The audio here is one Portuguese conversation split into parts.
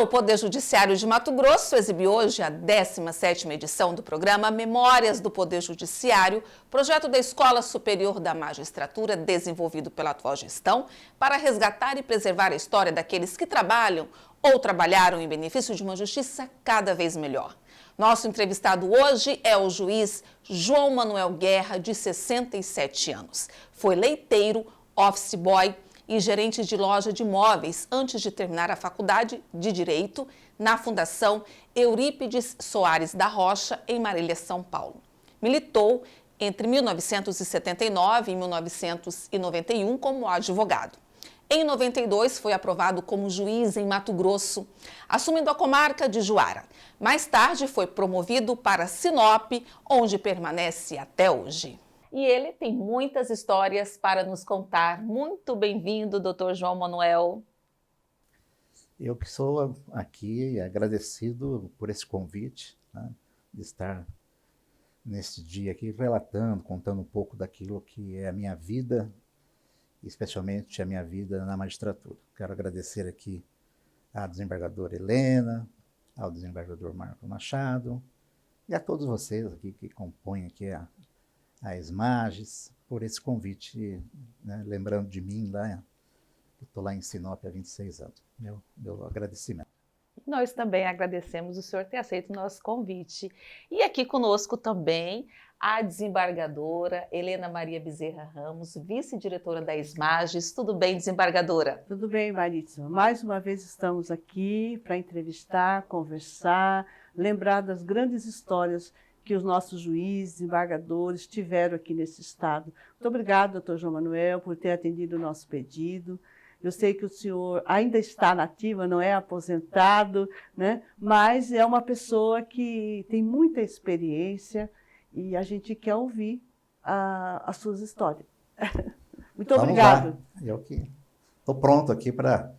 O Poder Judiciário de Mato Grosso exibiu hoje a 17ª edição do programa Memórias do Poder Judiciário, projeto da Escola Superior da Magistratura desenvolvido pela atual gestão para resgatar e preservar a história daqueles que trabalham ou trabalharam em benefício de uma justiça cada vez melhor. Nosso entrevistado hoje é o juiz João Manuel Guerra, de 67 anos. Foi leiteiro, office boy e gerente de loja de imóveis antes de terminar a faculdade de Direito na Fundação Eurípides Soares da Rocha, em Marília, São Paulo. Militou entre 1979 e 1991 como advogado. Em 92, foi aprovado como juiz em Mato Grosso, assumindo a comarca de Juara. Mais tarde, foi promovido para Sinop, onde permanece até hoje. E ele tem muitas histórias para nos contar. Muito bem-vindo, doutor João Manuel. Eu que sou aqui agradecido por esse convite, né, de estar nesse dia aqui relatando, contando um pouco daquilo que é a minha vida, especialmente a minha vida na magistratura. Quero agradecer aqui à desembargadora Helena, ao desembargador Marco Machado e a todos vocês aqui que compõem aqui a ESMAGES, por esse convite, né, lembrando de mim lá, eu estou lá em Sinop há 26 anos. Meu agradecimento. Nós também agradecemos o senhor ter aceito o nosso convite. E aqui conosco também a desembargadora Helena Maria Bezerra Ramos, vice-diretora da ESMAGES. Tudo bem, desembargadora? Tudo bem, Marícia. Mais uma vez estamos aqui para entrevistar, conversar, lembrar das grandes histórias que os nossos juízes, desembargadores tiveram aqui nesse estado. Muito obrigada, doutor João Manuel, por ter atendido o nosso pedido. Eu sei que o senhor ainda está na ativa, não é aposentado, né? Mas é uma pessoa que tem muita experiência e a gente quer ouvir as suas histórias. Muito obrigado. Eu que estou pronto aqui para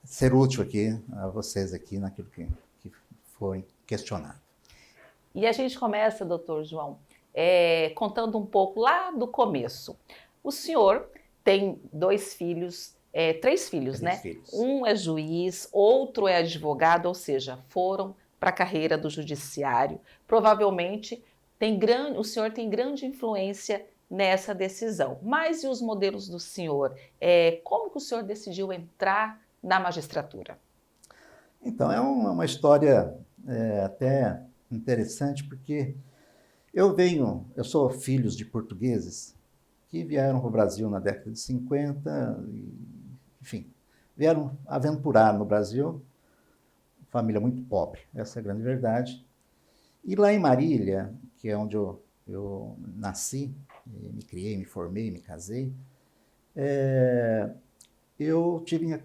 ser útil aqui a vocês aqui naquilo que foi questionado. E a gente começa, doutor João, contando um pouco lá do começo. O senhor tem três filhos, né? Filhos. Um é juiz, outro é advogado, ou seja, foram para a carreira do judiciário. Provavelmente o senhor tem grande influência nessa decisão. Mas e os modelos do senhor? Como que o senhor decidiu entrar na magistratura? Então, é uma história até interessante, porque eu sou filho de portugueses que vieram para o Brasil na década de 50, enfim, vieram aventurar no Brasil, família muito pobre, essa é a grande verdade. E lá em Marília, que é onde eu nasci, me criei, me formei, me casei, eu tive,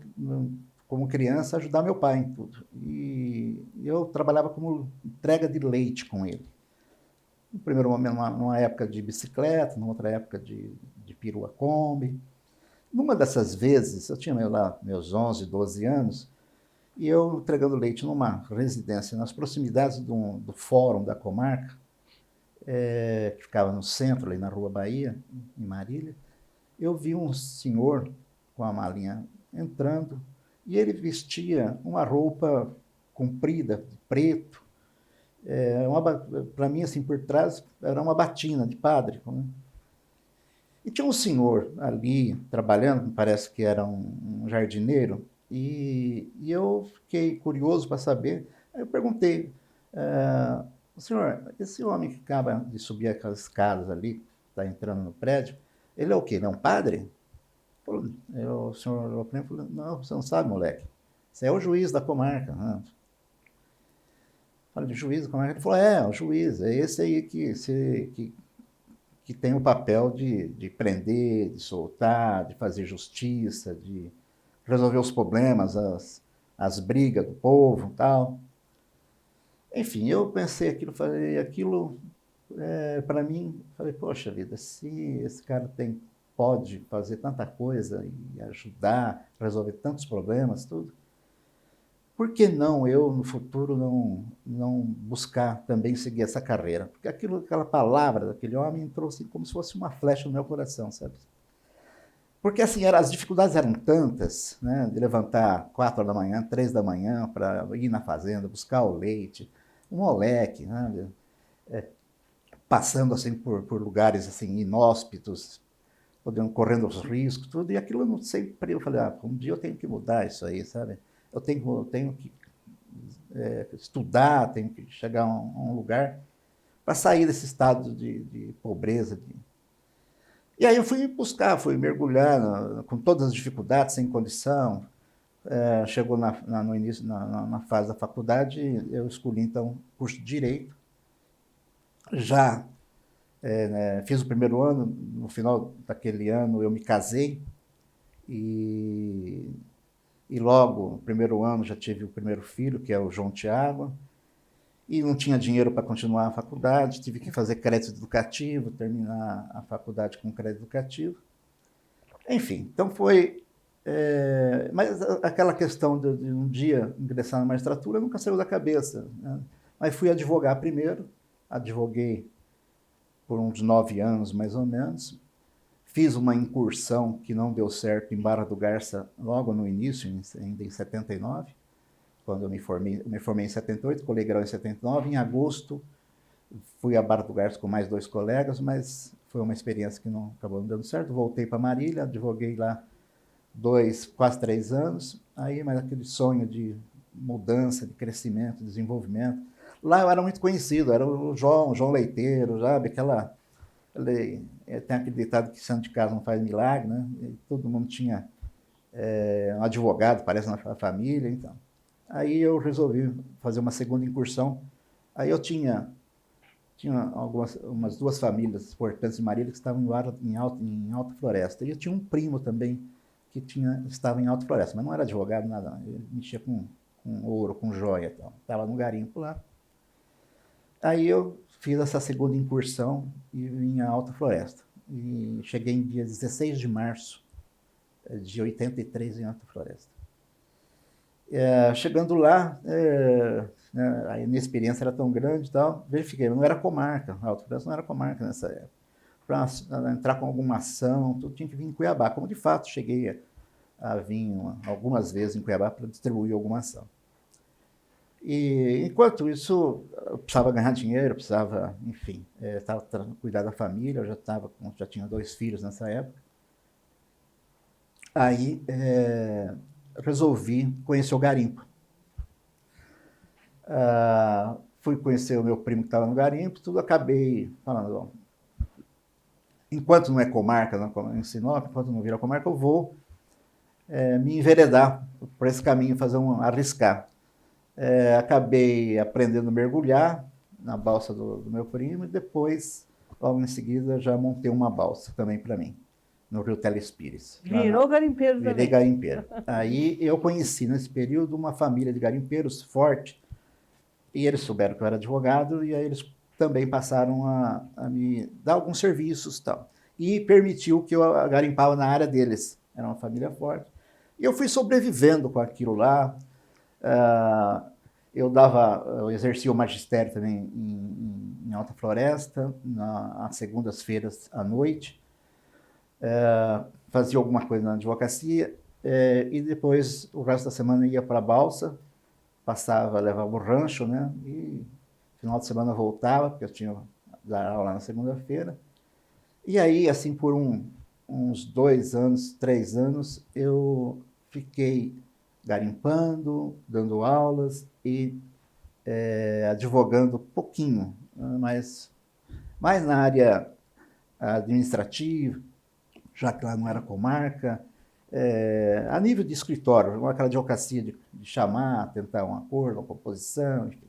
como criança, ajudar meu pai em tudo. E eu trabalhava como entrega de leite com ele. No primeiro momento, numa época de bicicleta, numa outra época de perua Kombi. Numa dessas vezes, eu tinha lá meus 11, 12 anos, e eu entregando leite numa residência nas proximidades do fórum da comarca, que ficava no centro, ali na Rua Bahia, em Marília. Eu vi um senhor com a malinha entrando, e ele vestia uma roupa comprida, de preto. Para mim, assim, por trás, era uma batina de padre. Né? E tinha um senhor ali, trabalhando, me parece que era um jardineiro, e eu fiquei curioso para saber. Aí eu perguntei, senhor, esse homem que acaba de subir aquelas escadas ali, está entrando no prédio, ele é o quê? Ele é um padre? O senhor olhou para mim e falou, não, você não sabe, moleque. Você é o juiz da comarca. Né? Falei, de juiz da comarca? Ele falou, o juiz, é esse aí que tem o papel de prender, de soltar, de fazer justiça, de resolver os problemas, as brigas do povo e tal. Enfim, eu pensei aquilo, para mim, falei, poxa vida, se esse cara pode fazer tanta coisa e ajudar, resolver tantos problemas, tudo, por que não eu, no futuro, não buscar também seguir essa carreira? Porque aquela palavra daquele homem entrou assim como se fosse uma flecha no meu coração, sabe? Porque assim, as dificuldades eram tantas, né, de levantar 4 da manhã, 3 da manhã para ir na fazenda, buscar o leite, um moleque, né, passando assim por lugares assim inóspitos, correndo os riscos, tudo, e aquilo eu não sempre, eu falei, um dia eu tenho que mudar isso aí, sabe? Eu tenho que estudar, tenho que chegar a um lugar para sair desse estado de pobreza. E aí eu fui buscar, fui mergulhar com todas as dificuldades, sem condição. Chegou no início, na fase da faculdade, eu escolhi então curso de Direito. Já fiz o primeiro ano, no final daquele ano eu me casei e logo, no primeiro ano, já tive o primeiro filho, que é o João Tiago, e não tinha dinheiro para continuar a faculdade, tive que fazer crédito educativo, terminar a faculdade com crédito educativo. Enfim, então foi... mas aquela questão de um dia ingressar na magistratura nunca saiu da cabeça, né? Mas fui advogar primeiro, advoguei por uns 9 anos, mais ou menos. Fiz uma incursão que não deu certo em Barra do Garça logo no início, ainda em 79, quando eu me formei em 78, colei grau em 79. Em agosto, fui a Barra do Garça com mais 2 colegas, mas foi uma experiência que não acabou não dando certo. Voltei para Marília, advoguei lá quase 3 anos, aí, mas aquele sonho de mudança, de crescimento, desenvolvimento. Lá eu era muito conhecido, era o João Leiteiro, sabe? Tem aquele ditado que santo de casa não faz milagre, né? E todo mundo tinha um advogado, parece, na família, então. Aí eu resolvi fazer uma segunda incursão. Aí eu tinha umas 2 famílias importantes de Marília que estavam em Alta Floresta. E eu tinha um primo também que estava em Alta Floresta, mas não era advogado, nada. Ele mexia com ouro, com joia e tal. Estava no garimpo lá. Aí eu fiz essa segunda incursão e vim à Alta Floresta. E cheguei em dia 16 de março de 83 em Alta Floresta. Chegando lá, a inexperiência era tão grande e tal, verifiquei, não era comarca, a Alta Floresta não era comarca nessa época. Para entrar com alguma ação, tudo tinha que vir em Cuiabá, como de fato cheguei a vir algumas vezes em Cuiabá para distribuir alguma ação. E enquanto isso, eu precisava ganhar dinheiro, precisava, enfim, cuidar da família, eu já tinha 2 filhos nessa época. Aí resolvi conhecer o garimpo. Fui conhecer o meu primo que estava no garimpo, tudo, acabei falando, enquanto não é comarca, em Sinop, enquanto não vira comarca, eu vou me enveredar por esse caminho, arriscar. Acabei aprendendo a mergulhar na balsa do meu primo e depois, logo em seguida, já montei uma balsa também para mim, no Rio Telespires. Virou garimpeiro também. Virei garimpeiro. Aí eu conheci, nesse período, uma família de garimpeiros forte, e eles souberam que eu era advogado, e aí eles também passaram a me dar alguns serviços e tal. E permitiu que eu garimpava na área deles. Era uma família forte. E eu fui sobrevivendo com aquilo lá. Eu exercia o magistério também em Alta Floresta, às segundas-feiras à noite. Fazia alguma coisa na advocacia e depois o resto da semana ia para a balsa, levava o rancho, né? E final de semana voltava, porque eu tinha dar aula na segunda-feira. E aí, assim, por uns 2 anos, 3 anos, eu fiquei garimpando, dando aulas e advogando pouquinho, mas mais na área administrativa, já que lá não era comarca, a nível de escritório, aquela advocacia de chamar, tentar um acordo, uma proposição, enfim.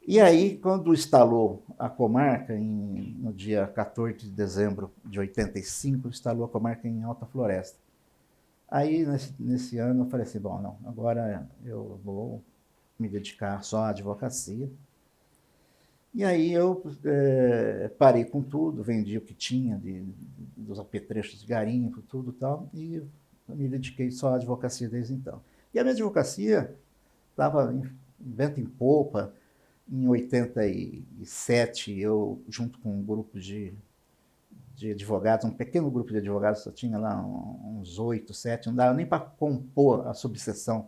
E aí, quando instalou a comarca, no dia 14 de dezembro de 85, instalou a comarca em Alta Floresta. Aí, nesse ano, eu falei assim, bom, não, agora eu vou me dedicar só à advocacia. E aí eu parei com tudo, vendi o que tinha dos apetrechos de garimpo, tudo e tal, e me dediquei só à advocacia desde então. E a minha advocacia estava em vento em popa. Em 87, eu, junto com um grupo de de advogados, um pequeno grupo de advogados, só tinha lá uns 8, 7, não dava nem para compor a subseção.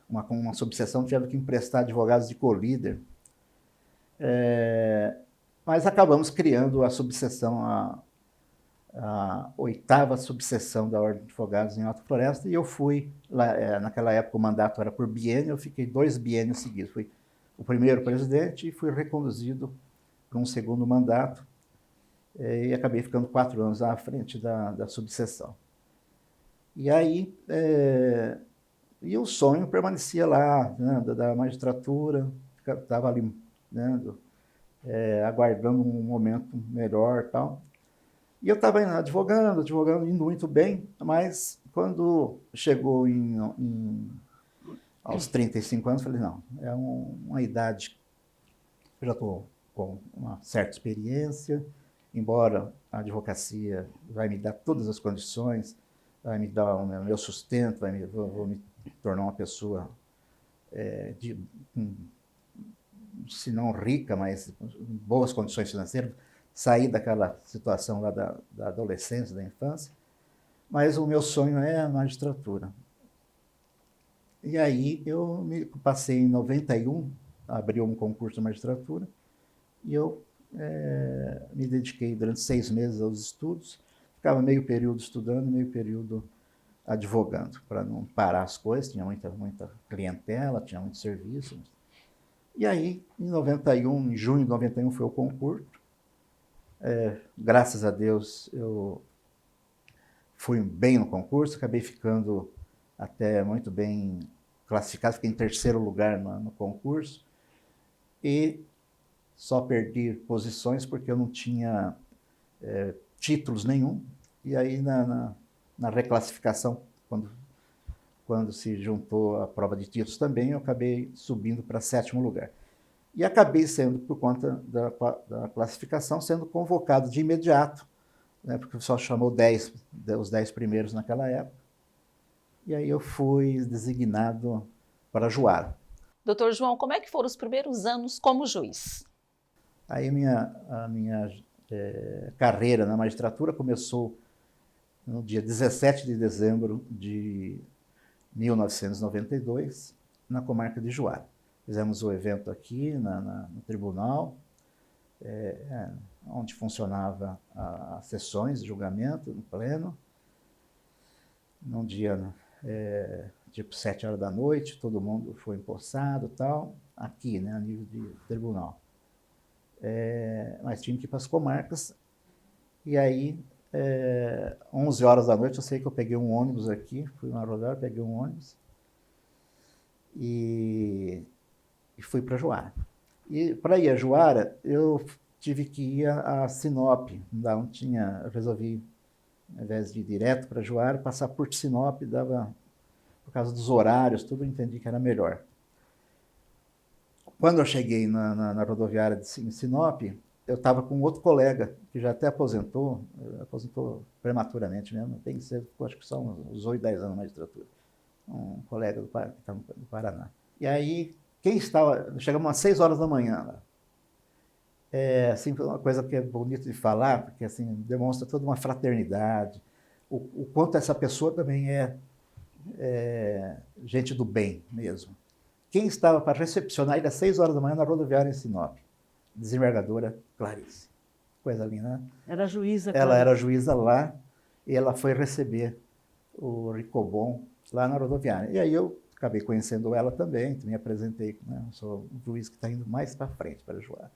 Uma subseção tivemos que emprestar advogados de co-líder. Mas acabamos criando a subseção, a 8ª subseção da Ordem de Advogados em Alta Floresta, e eu fui, lá, naquela época o mandato era por biênio, eu fiquei 2 biênios seguidos. Fui o primeiro presidente e fui reconduzido para um segundo mandato, e acabei ficando 4 anos à frente da subseção. E aí, e o sonho permanecia lá, né, da magistratura, estava ali, né, aguardando um momento melhor e tal. E eu estava advogando, indo muito bem, mas quando chegou aos 35 anos, falei, não, é uma idade, eu já estou com uma certa experiência, embora a advocacia vai me dar todas as condições, vai me dar o meu sustento, vou me tornar uma pessoa, se não rica, mas com boas condições financeiras, sair daquela situação lá da adolescência, da infância, mas o meu sonho é a magistratura. E aí eu passei em 91, abriu um concurso de magistratura, e eu me dediquei durante 6 meses aos estudos, ficava meio período estudando, meio período advogando, para não parar as coisas, tinha muita clientela, tinha muito serviço. E aí, em junho de 91 foi o concurso. Graças a Deus eu fui bem no concurso, acabei ficando até muito bem classificado, fiquei em 3º lugar no concurso, e só perdi posições porque eu não tinha títulos nenhum, e aí na reclassificação, quando se juntou a prova de títulos também, eu acabei subindo para 7º lugar. E acabei sendo, por conta da classificação, sendo convocado de imediato, né, porque o pessoal chamou os 10 primeiros naquela época, e aí eu fui designado para Juara. Doutor João, como é que foram os primeiros anos como juiz? Aí a minha carreira na magistratura começou no dia 17 de dezembro de 1992, na comarca de Juara. Fizemos o evento aqui no tribunal, onde funcionava as sessões de julgamento no pleno. Num dia, tipo 7 horas da noite, todo mundo foi empossado e tal, aqui, né, a nível de tribunal. Mas tinha que ir para as comarcas, e aí, 11 horas da noite, eu sei que eu peguei um ônibus aqui, fui na rodoviária, peguei um ônibus, e fui para Juara. E para ir a Juara, eu tive que ir a Sinop, não tinha, eu resolvi, ao invés de ir direto para Juara, passar por Sinop, dava, por causa dos horários, tudo, eu entendi que era melhor. Quando eu cheguei na rodoviária em Sinop, eu estava com outro colega, que já até aposentou prematuramente mesmo, tem que ser, acho que são uns 8, 10 anos na magistratura, um colega que está no Paraná. E aí, chegamos às 6 horas da manhã lá. Assim, uma coisa que é bonito de falar, porque assim, demonstra toda uma fraternidade, o quanto essa pessoa também é gente do bem mesmo. Quem estava para recepcionar ele às 6 horas da manhã na rodoviária em Sinop? Desembargadora Clarice. Coisa linda, né? Era juíza. Ela era juíza lá, e ela foi receber o Ricobon lá na rodoviária. E aí eu acabei conhecendo ela também, me apresentei, né? Eu sou o juiz que está indo mais para frente para Juara.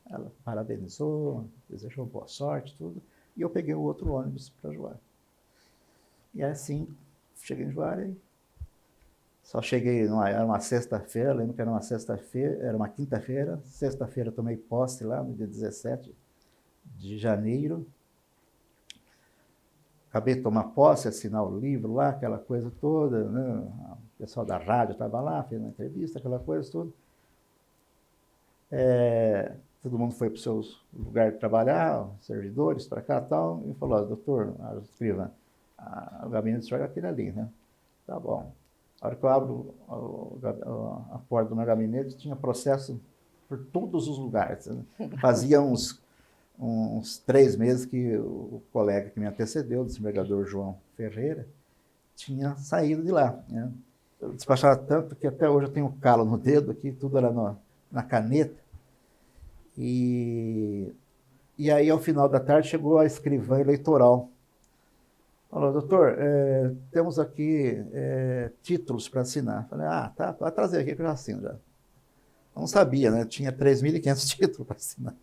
Ela parabenizou, desejou boa sorte, tudo, e eu peguei o outro ônibus para Juara. E assim, cheguei em Juara e só cheguei, era uma sexta-feira, lembro que era uma sexta-feira, era uma quinta-feira, sexta-feira tomei posse lá, no dia 17 de janeiro. Acabei de tomar posse, assinar o livro lá, aquela coisa toda, né? O pessoal da rádio estava lá, fez uma entrevista, aquela coisa toda. Todo mundo foi para o seu lugar de trabalhar, os servidores para cá e tal, e falou, doutor, escriva, o gabinete do senhor é aquele ali, né? Tá bom. A hora que eu abro a porta do meu gabinete, tinha processo por todos os lugares. Né? Fazia uns uns 3 meses que o colega que me antecedeu, o desembargador João Ferreira, tinha saído de lá, né? Eu despachava tanto que até hoje eu tenho um calo no dedo aqui, tudo era na caneta. E aí, ao final da tarde, chegou a escrivã eleitoral. Falou, doutor, temos aqui títulos para assinar. Falei, tá, pode trazer aqui que eu já assino já. Eu não sabia, né? Tinha 3.500 títulos para assinar.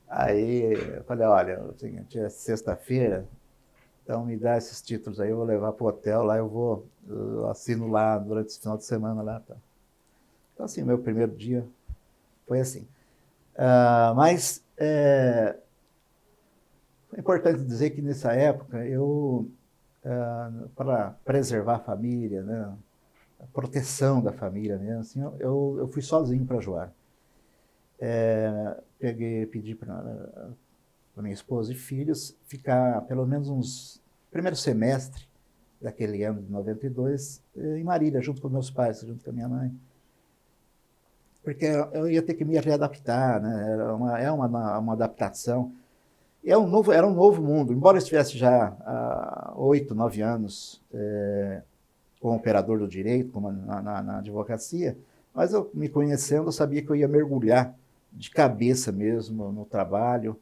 Aí eu falei, olha, é o seguinte, é sexta-feira, então me dá esses títulos aí, eu vou levar para o hotel, lá eu assino lá durante esse final de semana lá. Tá. Então, assim, meu primeiro dia foi assim. Mas é importante dizer que nessa época eu, para preservar a família, né, a proteção da família mesmo, assim, eu fui sozinho para Juara. Pedi para minha esposa e filhos ficar pelo menos primeiro semestre daquele ano de 92 em Marília, junto com meus pais, junto com a minha mãe. Porque eu ia ter que me readaptar, né? Era uma adaptação. Era um novo mundo. Embora eu estivesse já há 8, 9 anos como operador do direito, como na advocacia, mas eu, me conhecendo, eu sabia que eu ia mergulhar de cabeça mesmo no trabalho,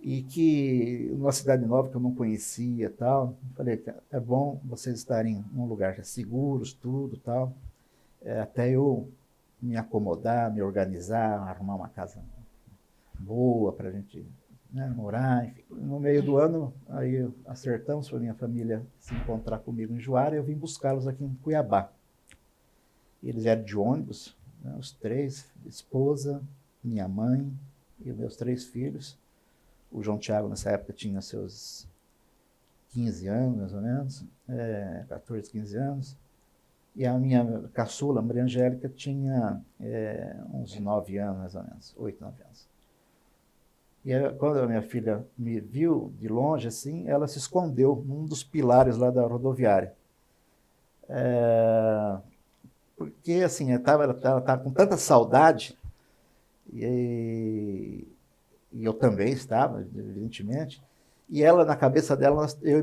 e que numa cidade nova que eu não conhecia e tal, falei, é bom vocês estarem num lugar seguros, tudo tal, até eu me acomodar, me organizar, arrumar uma casa boa para a gente, né, morar. Enfim. No meio do ano, aí acertamos para minha família se encontrar comigo em Juara, e eu vim buscá-los aqui em Cuiabá. E eles eram de ônibus, né, os 3, esposa, minha mãe e meus 3 filhos. O João Tiago, nessa época, tinha seus 15 anos, mais ou menos, 14, 15 anos. E a minha caçula, Maria Angélica, tinha uns 9 anos, mais ou menos, 8, 9 anos. E quando a minha filha me viu de longe, assim, ela se escondeu num dos pilares lá da rodoviária. Porque, assim, ela estava com tanta saudade, e eu também estava, evidentemente, e ela, na cabeça dela, eu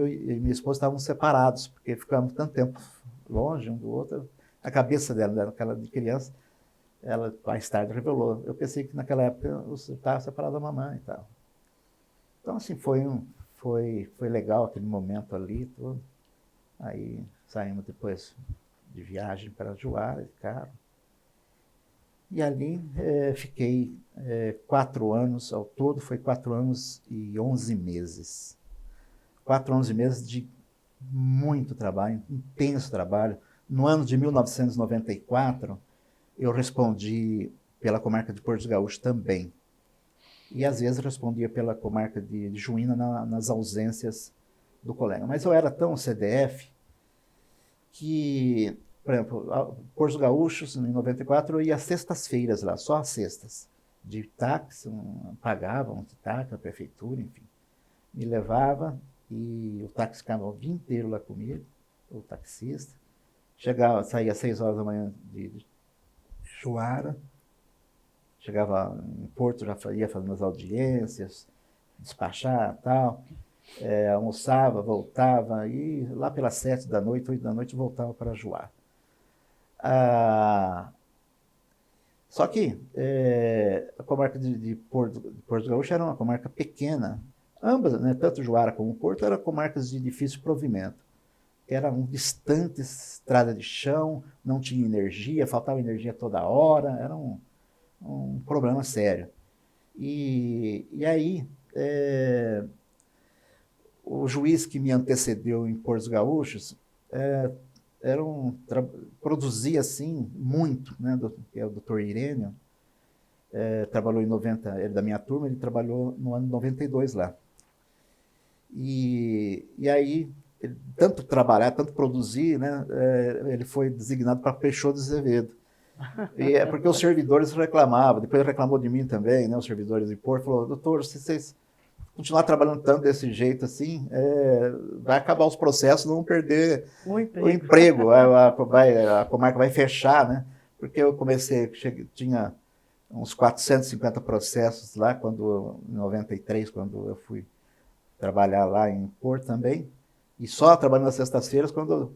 e minha esposa estávamos separados, porque ficávamos tanto tempo longe um do outro. A cabeça dela, aquela de criança, ela mais tarde revelou. Eu pensei que naquela época eu estava separado da mamãe e tal. Então, assim, foi legal aquele momento ali, tudo. Aí saímos depois de viagem para Juara, de carro. E ali fiquei 4 anos, ao todo foi 4 anos e 11 meses. 4 anos e meses de muito trabalho, intenso trabalho. No ano de 1994, eu respondi pela comarca de Porto Gaúcho também. E às vezes respondia pela comarca de Juína nas ausências do colega. Mas eu era tão CDF que, por exemplo, Porto Gaúcho, em 94, eu ia às sextas-feiras lá, só às sextas, de táxi, pagavam de táxi, a prefeitura, enfim. Me levava e o táxi ficava o dia inteiro lá comigo, o taxista. Saía às 6 horas da manhã de Juara, chegava em Porto, já ia fazendo as audiências, despachar e tal, almoçava, voltava, e lá pelas 7 da noite, 8 da noite, voltava para Juara. Só que a comarca de Porto Gaúcho era uma comarca pequena. Ambas, né, tanto Juara como Porto, eram comarcas de difícil provimento. Eram distantes, estrada de chão, não tinha energia, faltava energia toda hora, era um problema sério. E aí, o juiz que me antecedeu em Porto Gaúchos produzia assim muito, né, que é o doutor Irênio, trabalhou em 90, ele da minha turma, ele trabalhou no ano 92 lá. E aí, ele, tanto trabalhar, tanto produzir, né, ele foi designado para Peixoto de Azevedo. E porque os servidores reclamavam, depois ele reclamou de mim também, né, os servidores de Porto, falou, doutor, se vocês continuar trabalhando tanto desse jeito assim, vai acabar os processos, não vão perder o emprego, a comarca vai fechar, né? Porque eu comecei, uns 450 processos lá, em 93, quando eu fui trabalhar lá em Porto também. E só trabalhando nas sextas-feiras, quando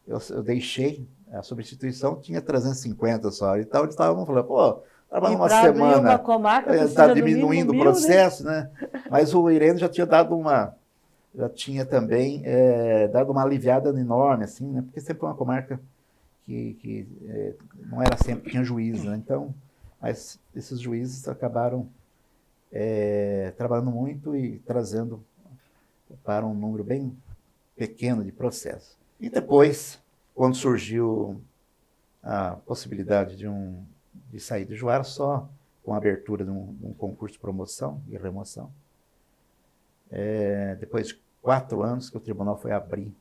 eu deixei a substituição, tinha 350 só. Então eles estavam falando, pô, trabalhando uma semana, uma comarca está precisa diminuindo no o mínimo 1.000, processo, né? Mas o Irene já tinha dado já tinha também dado uma aliviada enorme, assim, né? Porque sempre é uma comarca que não era sempre, tinha juízes, né? Então, mas esses juízes acabaram trabalhando muito e trazendo para um número bem pequeno de processos. E depois, quando surgiu a possibilidade de sair de Juara, só com a abertura de um concurso de promoção e remoção, depois de 4 anos que o tribunal foi abrir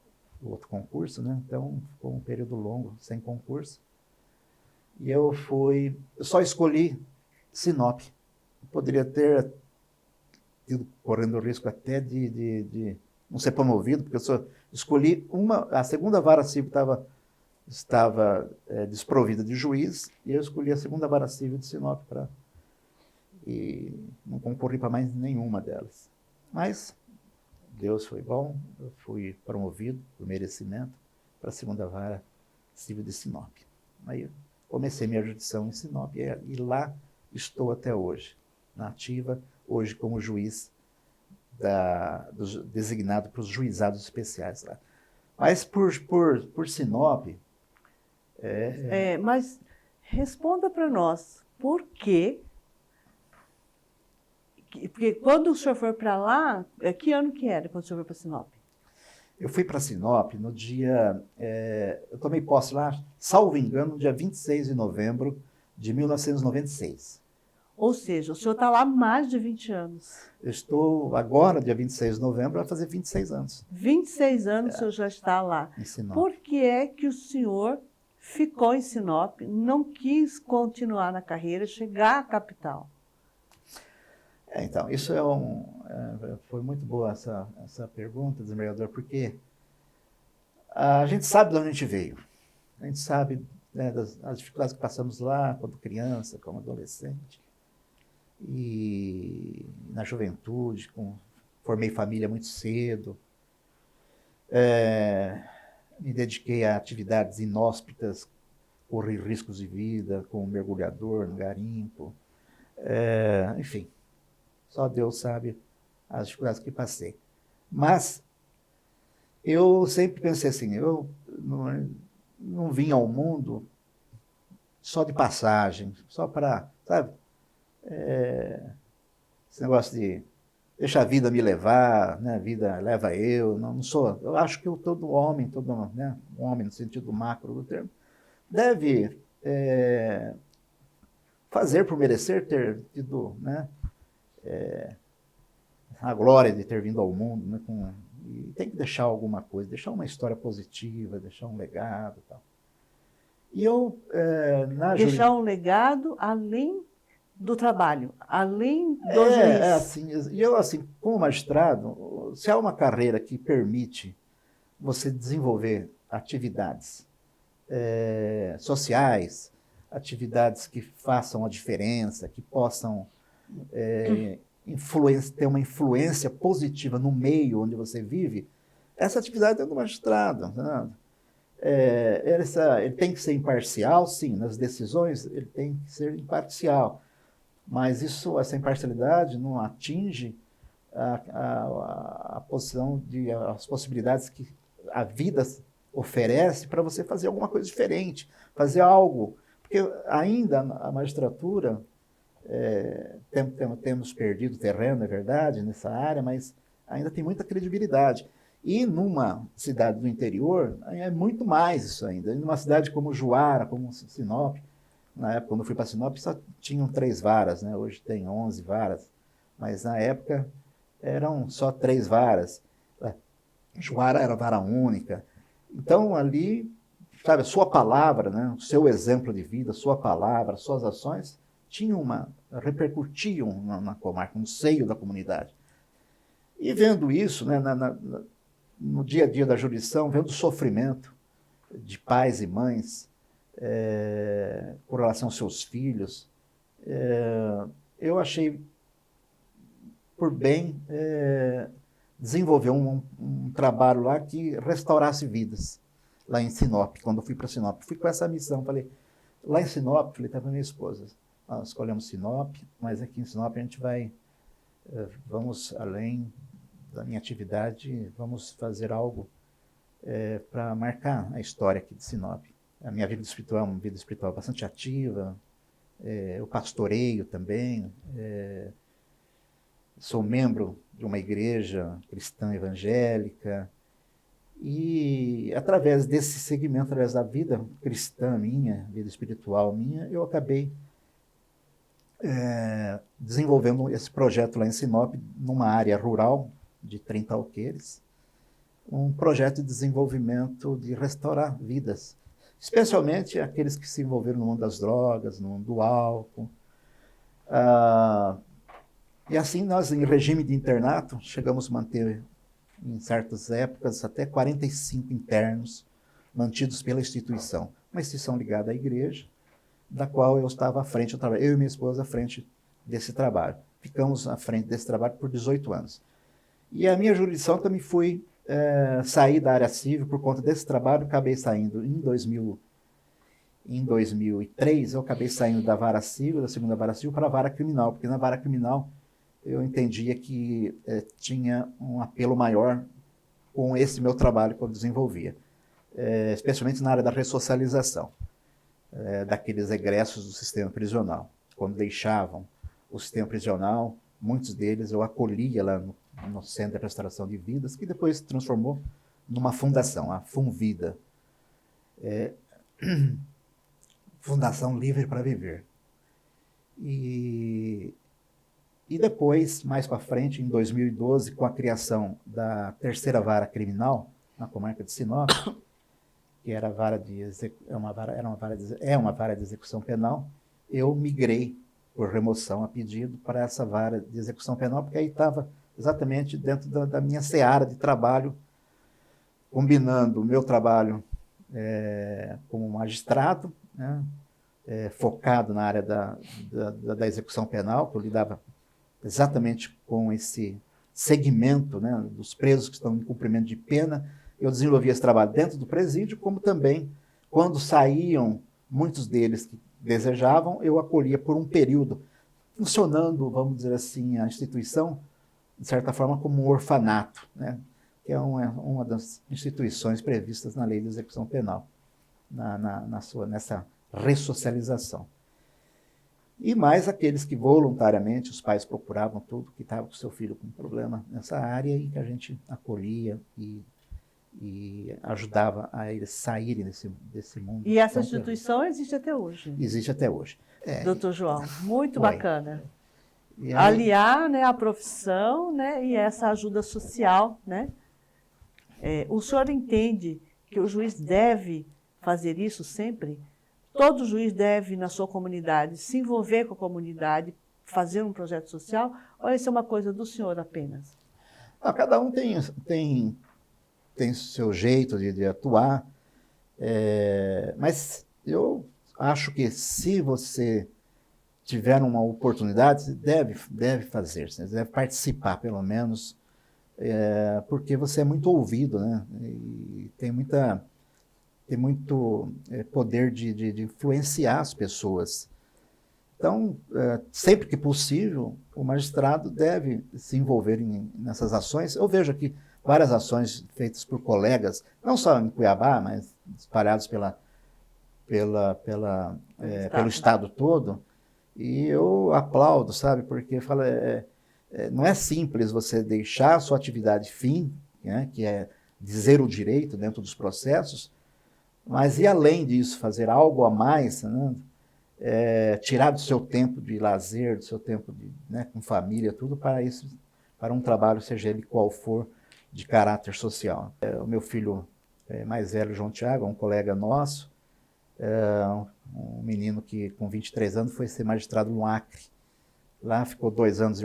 o outro concurso, né? Então ficou um período longo sem concurso. E eu só escolhi Sinop. Poderia ter tido, correndo o risco até de não ser promovido, porque eu só escolhi a segunda vara civil estava desprovida de juiz, e eu escolhi a segunda vara civil de Sinop e não concorri para mais nenhuma delas. Mas Deus foi bom, eu fui promovido por merecimento para a segunda vara civil de Sinop. Aí eu comecei minha jurisdição em Sinop e lá estou até hoje, na ativa, hoje como juiz designado para os juizados especiais lá. Mas por Sinop... mas responda para nós, por quê? Porque quando o senhor foi para lá, que ano que era quando o senhor foi para Sinop? Eu fui para Sinop no dia... eu tomei posse lá, salvo engano, no dia 26 de novembro de 1996. Ou seja, o senhor está lá há mais de 20 anos. Eu estou agora, dia 26 de novembro, vai fazer 26 anos. 26 anos o senhor já está lá. Em Sinop. Por que é que o senhor ficou em Sinop, não quis continuar na carreira, chegar à capital? Então, isso foi muito boa essa pergunta, desembargador, porque a gente sabe de onde a gente veio. A gente sabe, né, das dificuldades que passamos lá, quando criança, como adolescente. E na juventude, formei família muito cedo. Me dediquei a atividades inóspitas, corri riscos de vida, como mergulhador no garimpo. Enfim, só Deus sabe as dificuldades que passei. Mas eu sempre pensei assim, eu não vim ao mundo só de passagem, só para, sabe, esse negócio de deixa a vida me levar, né? A vida leva eu, não sou. Eu acho que todo homem, né? Um homem no sentido macro do termo, deve fazer por merecer ter tido, né, a glória de ter vindo ao mundo, né, e tem que deixar alguma coisa, deixar uma história positiva, deixar um legado e tal. E eu, deixar um legado além do trabalho, além do juiz. Assim, e eu, assim, como magistrado, se há uma carreira que permite você desenvolver atividades sociais, atividades que façam a diferença, que possam ter uma influência positiva no meio onde você vive, essa atividade é do magistrado. Né? Ele tem que ser imparcial, sim, nas decisões ele tem que ser imparcial, mas essa imparcialidade não atinge a posição as possibilidades que a vida oferece para você fazer alguma coisa diferente, fazer algo. Porque ainda a magistratura, temos perdido terreno, é verdade, nessa área, mas ainda tem muita credibilidade. E numa cidade do interior, é muito mais isso ainda. E numa cidade como Juara, como Sinop, na época, quando eu fui para Sinop, só tinham 3 varas, né? Hoje tem 11 varas, mas na época eram só 3 varas. Juara era vara única. Então, ali, sabe, a sua palavra, né? O seu exemplo de vida, a sua palavra, as suas ações, repercutiam na comarca, no seio da comunidade. E vendo isso, né, no dia a dia da jurisdição, vendo o sofrimento de pais e mães com relação aos seus filhos, eu achei por bem desenvolver um trabalho lá que restaurasse vidas, lá em Sinop. Quando eu fui para Sinop, fui com essa missão, falei, lá em Sinop, falei, estava minha esposa, nós escolhemos Sinop, mas aqui em Sinop a gente vamos além da minha atividade, vamos fazer algo para marcar a história aqui de Sinop. A minha vida espiritual é uma vida espiritual bastante ativa, eu pastoreio também, sou membro de uma igreja cristã evangélica, e através desse segmento, através da vida cristã minha, vida espiritual minha, eu acabei desenvolvendo esse projeto lá em Sinop, numa área rural de 30 alqueires, um projeto de desenvolvimento de restaurar vidas, especialmente aqueles que se envolveram no mundo das drogas, no mundo do álcool. E assim nós, em regime de internato, chegamos a manter, em certas épocas, até 45 internos mantidos pela instituição. Uma instituição ligada à igreja, da qual eu estava à frente, eu e minha esposa à frente desse trabalho. Ficamos à frente desse trabalho por 18 anos. E a minha jurisdição também sair da área civil por conta desse trabalho, acabei saindo em 2003, eu acabei saindo da vara civil, da segunda vara civil, para a vara criminal, porque na vara criminal eu entendia que tinha um apelo maior com esse meu trabalho que eu desenvolvia, especialmente na área da ressocialização, daqueles egressos do sistema prisional. Quando deixavam o sistema prisional, muitos deles eu acolhia lá no Centro de Restauração de Vidas, que depois se transformou numa fundação, a Funvida, Fundação Livre para Viver. E depois, mais para frente, em 2012, com a criação da terceira vara criminal, na comarca de Sinop, que era uma vara de execução penal, eu migrei por remoção a pedido para essa vara de execução penal, porque aí estava exatamente dentro da minha seara de trabalho, combinando o meu trabalho como magistrado, né, focado na área da execução penal, que eu lidava exatamente com esse segmento, né, dos presos que estão em cumprimento de pena. Eu desenvolvia esse trabalho dentro do presídio, como também, quando saíam, muitos deles que desejavam, eu acolhia por um período, funcionando, vamos dizer assim, a instituição, de certa forma, como um orfanato, né, que é uma das instituições previstas na Lei de Execução Penal, nessa ressocialização. E mais aqueles que voluntariamente, os pais procuravam tudo, que estava com o seu filho com problema nessa área, e que a gente acolhia e ajudava a eles saírem desse mundo. E essa instituição existe até hoje? Existe até hoje. Doutor João, muito bacana. E aí, aliar, né, a profissão, né, e essa ajuda social, né? O senhor entende que o juiz deve fazer isso sempre? Todo juiz deve, na sua comunidade, se envolver com a comunidade, fazer um projeto social, ou isso é uma coisa do senhor apenas? Não, cada um tem seu jeito de atuar, mas eu acho que se você tiver uma oportunidade, você deve fazer, você deve participar, pelo menos, porque você é muito ouvido, né? E tem muito poder de influenciar as pessoas. Então, sempre que possível, o magistrado deve se envolver nessas ações. Eu vejo aqui várias ações feitas por colegas, não só em Cuiabá, mas espalhados pelo estado todo, e eu aplaudo, sabe, porque não é simples você deixar a sua atividade fim, né, que é dizer o direito dentro dos processos, mas e além disso, fazer algo a mais, né, tirar do seu tempo de lazer, do seu tempo né, com família, tudo para um trabalho, seja ele qual for, de caráter social. O meu filho mais velho, João Tiago, um colega nosso, um menino que com 23 anos foi ser magistrado no Acre. Lá ficou 2 anos e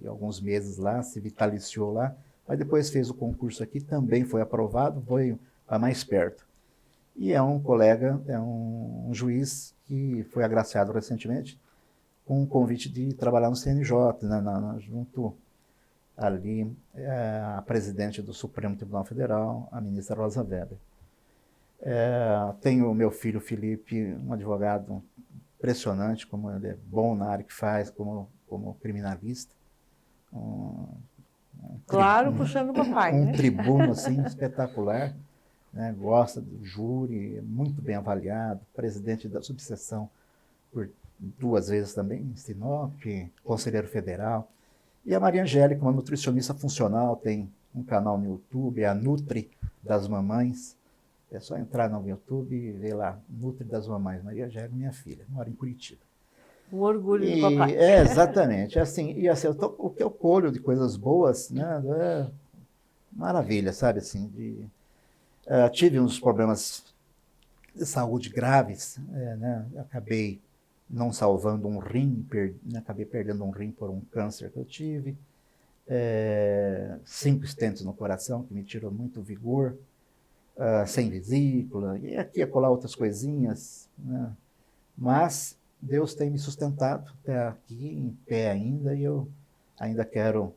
alguns meses lá, se vitaliciou lá, mas depois fez o concurso aqui, também foi aprovado, foi para mais perto. E é um colega, é um juiz que foi agraciado recentemente com um convite de trabalhar no CNJ, né, junto ali a presidente do Supremo Tribunal Federal, a ministra Rosa Weber. Tenho o meu filho Felipe, um advogado impressionante, como ele é bom na área que faz, como criminalista. Claro, puxando o papai, um né? tribuno assim, espetacular, né? Gosta do júri, muito bem avaliado, presidente da subseção por 2 vezes também em Sinop, conselheiro federal. E a Maria Angélica, uma nutricionista funcional, tem um canal no YouTube, é a Nutri das Mamães. É só entrar no YouTube e ver lá, Nutri das Mamães. Maria Angélica, minha filha, mora em Curitiba. Um orgulho do papai. Exatamente. E assim, o que eu colho de coisas boas, né, é maravilha, sabe? Assim, tive uns problemas de saúde graves, né, acabei não salvando um rim, acabei perdendo um rim por um câncer que eu tive, 5 stents no coração, que me tirou muito vigor, sem vesícula, e aqui e acolá outras coisinhas, né? Mas Deus tem me sustentado até aqui, em pé ainda, e eu ainda quero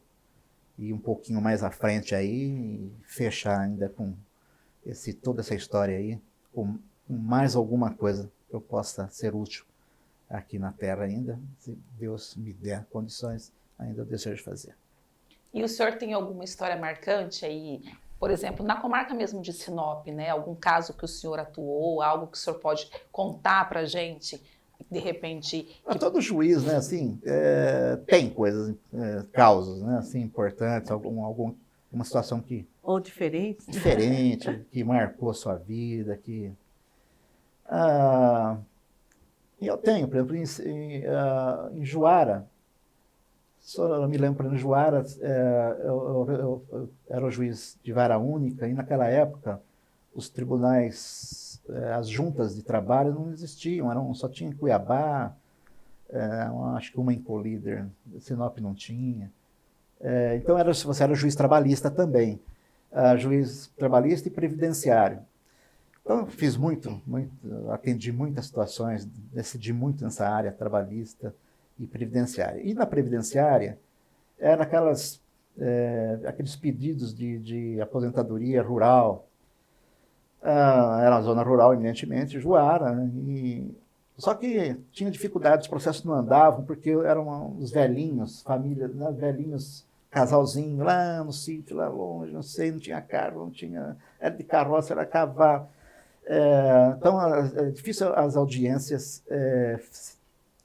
ir um pouquinho mais à frente aí e fechar ainda com toda essa história aí, com mais alguma coisa que eu possa ser útil aqui na Terra ainda, se Deus me der condições, ainda eu desejo fazer. E o senhor tem alguma história marcante aí, por exemplo, na comarca mesmo de Sinop, né? Algum caso que o senhor atuou, algo que o senhor pode contar para a gente, de repente... Todo juiz, né, assim, tem coisas, causas, né, assim, importantes, alguma situação que... Ou diferente. Diferente, que marcou a sua vida, que... E eu tenho, por exemplo, em Juara, só me lembro, em Juara, eu era o juiz de vara única, e naquela época os tribunais, as juntas de trabalho não existiam, só tinha em Cuiabá, acho que uma em Colíder, Sinop não tinha. Então você era juiz trabalhista também, juiz trabalhista e previdenciário. Então, fiz atendi muitas situações, decidi muito nessa área trabalhista e previdenciária. E na previdenciária, era aqueles pedidos de aposentadoria rural. Era uma zona rural, eminentemente, Juara, né? Só que tinha dificuldade, os processos não andavam, porque eram os velhinhos, famílias, né? Velhinhos, casalzinho, lá no sítio, lá longe, não sei, não tinha carro, não tinha... Era de carroça, era cavalo. Então, é difícil as audiências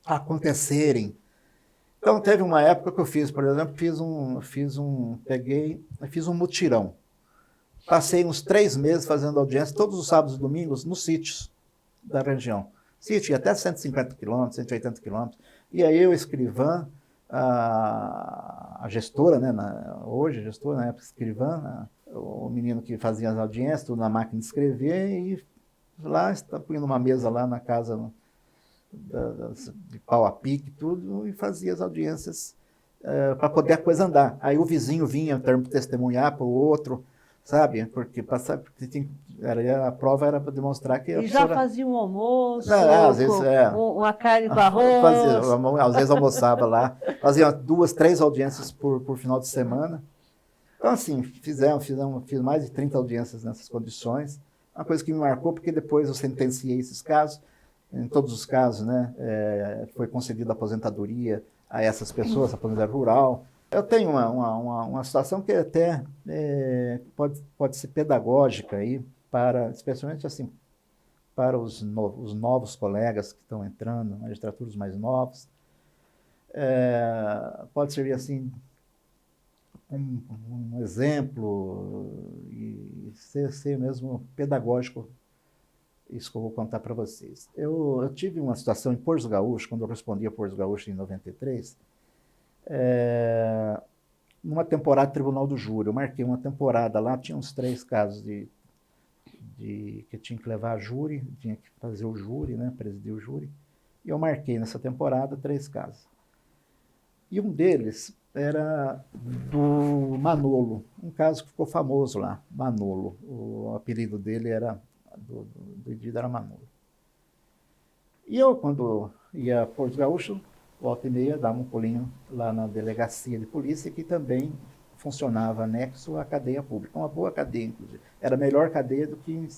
acontecerem. Então, teve uma época que eu fiz, por exemplo, fiz um mutirão. Passei uns 3 meses fazendo audiência todos os sábados e domingos nos sítios da região. Sítio até 150 quilômetros, 180 quilômetros. E aí eu, escrivã, a gestora, né, hoje gestora, na época escrivã, o menino que fazia as audiências, tudo na máquina de escrever, e lá está punhando uma mesa lá na casa de pau a pique, tudo, e fazia as audiências para poder a coisa andar. Aí o vizinho vinha testemunhar para o outro, sabe? Porque a prova era para demonstrar que... E já fazia um almoço, às vezes, uma carne com arroz. Às vezes almoçava lá, fazia 2, 3 audiências por final de semana. Então, assim, fiz mais de 30 audiências nessas condições. Uma coisa que me marcou, porque depois eu sentenciei esses casos. Em todos os casos, né, foi concedida aposentadoria a essas pessoas, aposentadoria rural. Eu tenho uma situação que até pode ser pedagógica aí, especialmente assim, para os novos colegas que estão entrando, magistraturas mais novos. Pode servir assim um exemplo e ser mesmo pedagógico, isso que eu vou contar para vocês. Eu tive uma situação em Porto Gaúcho, quando eu respondi a Porto Gaúcho em 93, numa temporada de Tribunal do Júri. Eu marquei uma temporada lá, tinha uns 3 casos que tinha que levar a júri, tinha que fazer o júri, né, presidir o júri, e eu marquei nessa temporada 3 casos. E um deles era do Manolo, um caso que ficou famoso lá, Manolo. O apelido dele era, do indivíduo era Manolo. E eu, quando ia a Porto Gaúcho, volta e meia, dava um pulinho lá na delegacia de polícia, que também funcionava anexo à cadeia pública. Uma boa cadeia, inclusive. Era a melhor cadeia do que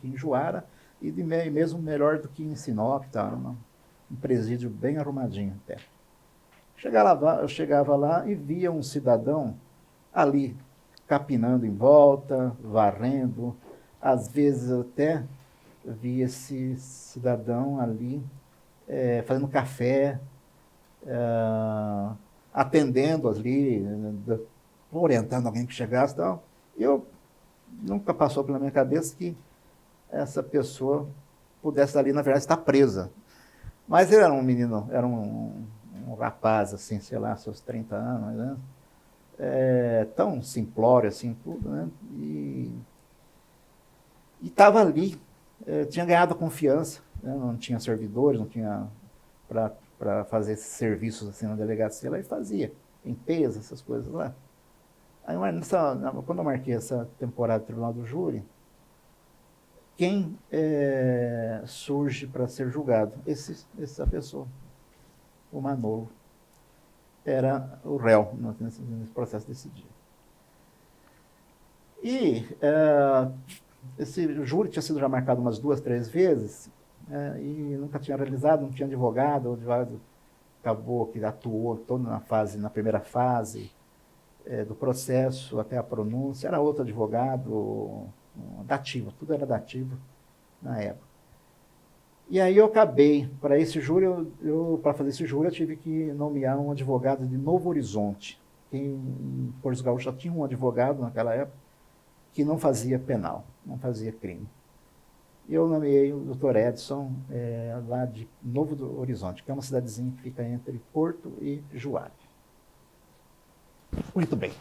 em Juara e mesmo melhor do que em Sinop, tá? Um presídio bem arrumadinho até. Eu chegava lá e via um cidadão ali, capinando em volta, varrendo. Às vezes até via esse cidadão ali fazendo café, atendendo ali, orientando alguém que chegasse e tal. Eu nunca passou pela minha cabeça que essa pessoa pudesse ali, na verdade, estar presa. Mas ele era um menino, era um rapaz, assim, sei lá, seus 30 anos, né? Tão simplório, assim, tudo, né? E estava ali, tinha ganhado a confiança, né? Não tinha servidores, não tinha para fazer esses serviços assim na delegacia, lá e fazia, limpeza, essas coisas lá. Aí, quando eu marquei essa temporada do Tribunal do Júri, quem surge para ser julgado? Essa pessoa, o Manolo, era o réu nesse processo desse dia. E esse júri tinha sido já marcado umas 2, 3 vezes, e nunca tinha realizado, não tinha advogado, o advogado acabou que atuou toda na primeira fase do processo, até a pronúncia, era outro advogado, dativo, tudo era dativo na época. E aí eu acabei, para esse júri, para fazer esse júri, eu tive que nomear um advogado de Novo Horizonte. Em Portugal já tinha um advogado naquela época que não fazia penal, não fazia crime. E eu nomeei o Dr. Edson, lá de Novo Horizonte, que é uma cidadezinha que fica entre Porto e Juara. Muito bem.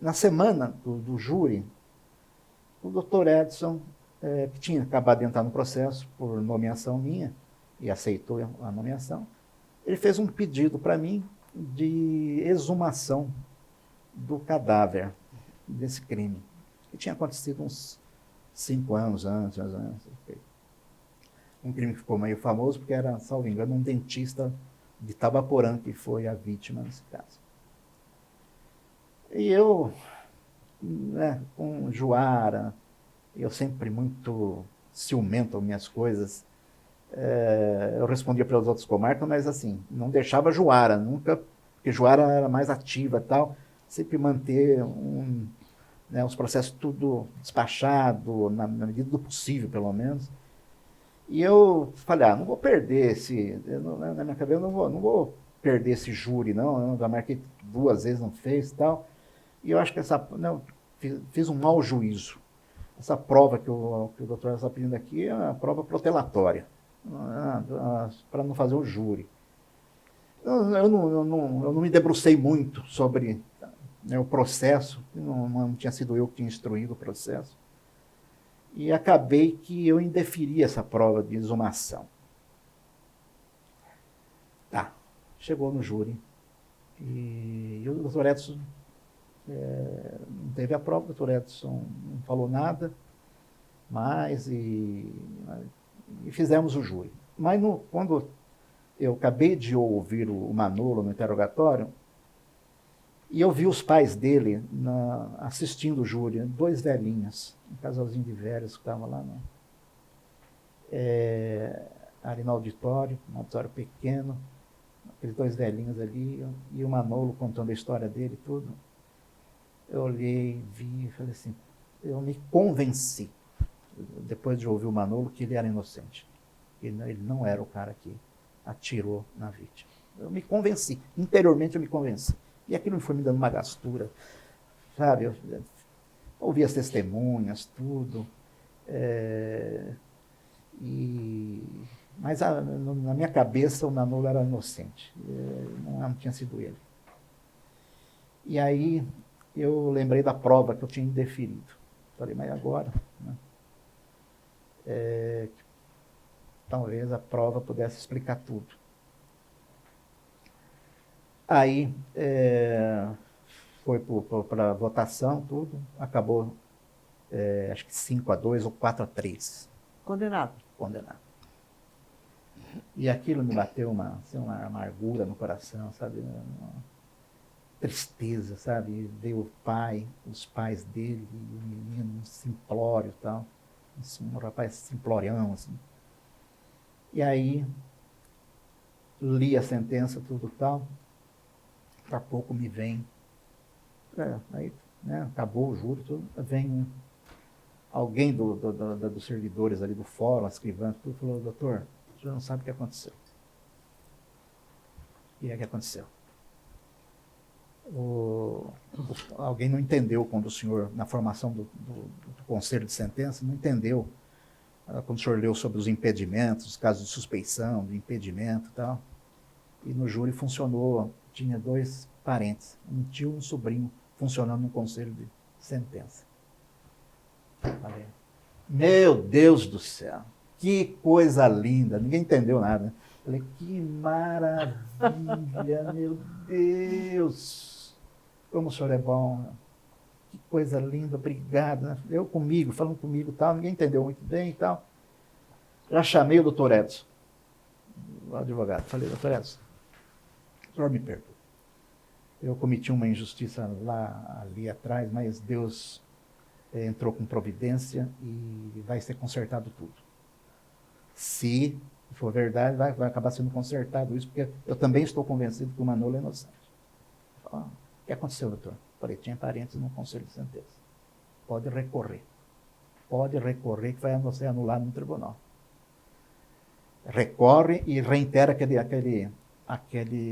Na semana do júri, o Dr. Edson, que tinha acabado de entrar no processo por nomeação minha, e aceitou a nomeação, ele fez um pedido para mim de exumação do cadáver desse crime, que tinha acontecido uns 5 anos antes, mais ou menos. Um crime que ficou meio famoso porque era, salvo engano, um dentista de Tabaporã que foi a vítima nesse caso. E eu, com Juara, eu sempre muito ciumento às minhas coisas, eu respondia pelas outras comarcas, mas assim, não deixava Juara, nunca, porque Juara era mais ativa e tal, sempre manter os processos tudo despachado, na medida do possível, pelo menos. E eu falei, não vou perder na minha cabeça, não vou perder esse júri, não, eu já marquei 2 vezes, não fez e tal. E eu acho que fiz um mau juízo. Essa prova que o doutor está pedindo aqui é uma prova protelatória, para não fazer o júri. Eu não me debrucei muito sobre o processo, não tinha sido eu que tinha instruído o processo. E acabei que eu indeferi essa prova de exumação. Chegou no júri. E o doutor Edson não teve a prova, o doutor Edson não falou nada mais e fizemos o júri. Mas quando eu acabei de ouvir o Manolo no interrogatório, e eu vi os pais dele assistindo o júri, 2 velhinhos, um casalzinho de velhos que estavam lá ali no auditório, um auditório pequeno, aqueles 2 velhinhos ali, e o Manolo contando a história dele e tudo. Eu olhei, vi e falei assim, eu me convenci, depois de ouvir o Manolo, que ele era inocente. Ele não era o cara que atirou na vítima. Eu me convenci, interiormente eu me convenci. E aquilo foi me dando uma gastura, sabe? Eu ouvi as testemunhas, tudo. Mas na minha cabeça o Manolo era inocente. Não tinha sido ele. E aí eu lembrei da prova que eu tinha indeferido. Falei, mas agora? Né? Talvez a prova pudesse explicar tudo. Aí foi para votação, tudo, acabou acho que 5-2 ou 4-3. Condenado. Condenado. E aquilo me bateu assim, uma amargura no coração, sabe? Uma tristeza, sabe? Ver o pai, os pais dele, e o menino simplório e tal. Um rapaz simplorião, assim. E aí, li a sentença, tudo tal. Daqui a pouco me vem, aí, né, acabou o júri, tudo, vem alguém dos servidores ali do fórum, a escrivã, tudo, falou, doutor, o senhor não sabe o que aconteceu. E é que aconteceu. Alguém não entendeu quando o senhor, na formação do conselho de sentença, não entendeu quando o senhor leu sobre os impedimentos, os casos de suspeição, de impedimento e tal. E no júri funcionou, tinha 2 parentes, um tio e um sobrinho, funcionando no conselho de sentença. Falei, meu Deus do céu, que coisa linda, ninguém entendeu nada. Falei, que maravilha, meu Deus, como o senhor é bom, que coisa linda, obrigado. Eu comigo, falando comigo e tal, ninguém entendeu muito bem e tal. Já chamei o doutor Edson, o advogado, falei, doutor Edson, o senhor me perdoa. Eu cometi uma injustiça ali atrás, mas Deus entrou com providência e vai ser consertado tudo. Se for verdade, vai acabar sendo consertado isso, porque eu também estou convencido que o Manolo é inocente. O que aconteceu, doutor? Falei, tinha parentes no conselho de sentença. Pode recorrer que vai ser anulado no tribunal. Recorre e reitera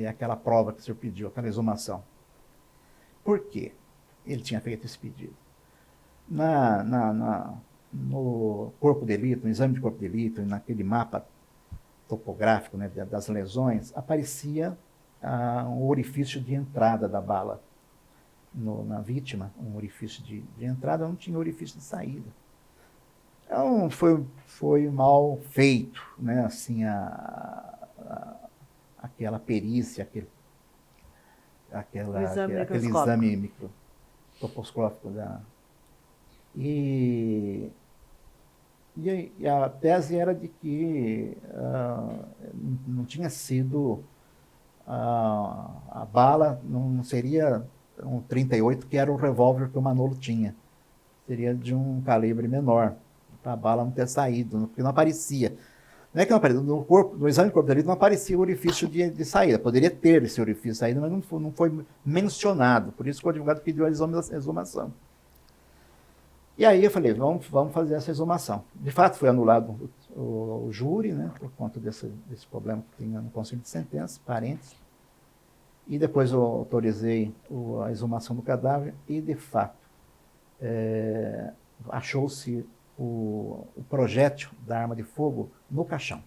aquela prova que o senhor pediu, aquela exumação. Por quê? Ele tinha feito esse pedido. No corpo de delito, no exame de corpo de delito, naquele mapa topográfico, né, das lesões, aparecia um orifício de entrada da bala na vítima, um orifício de entrada, não tinha orifício de saída. Então, foi mal feito, né, assim, aquela perícia, aquele exame microscópico e a tese era de que não tinha sido a bala, não seria um 38, que era o revólver que o Manolo tinha, seria de um calibre menor, para a bala não ter saído, porque não aparecia. Não é que não aparecia, no exame de corpo de delito não aparecia o orifício de saída. Poderia ter esse orifício de saída, mas não foi mencionado. Por isso que o advogado pediu a exumação. E aí eu falei, vamos fazer essa exumação. De fato, foi anulado o júri, né, por conta desse problema que tinha no conselho de sentença, parentes. E depois eu autorizei a exumação do cadáver e, de fato, achou-se o projétil da arma de fogo no caixão.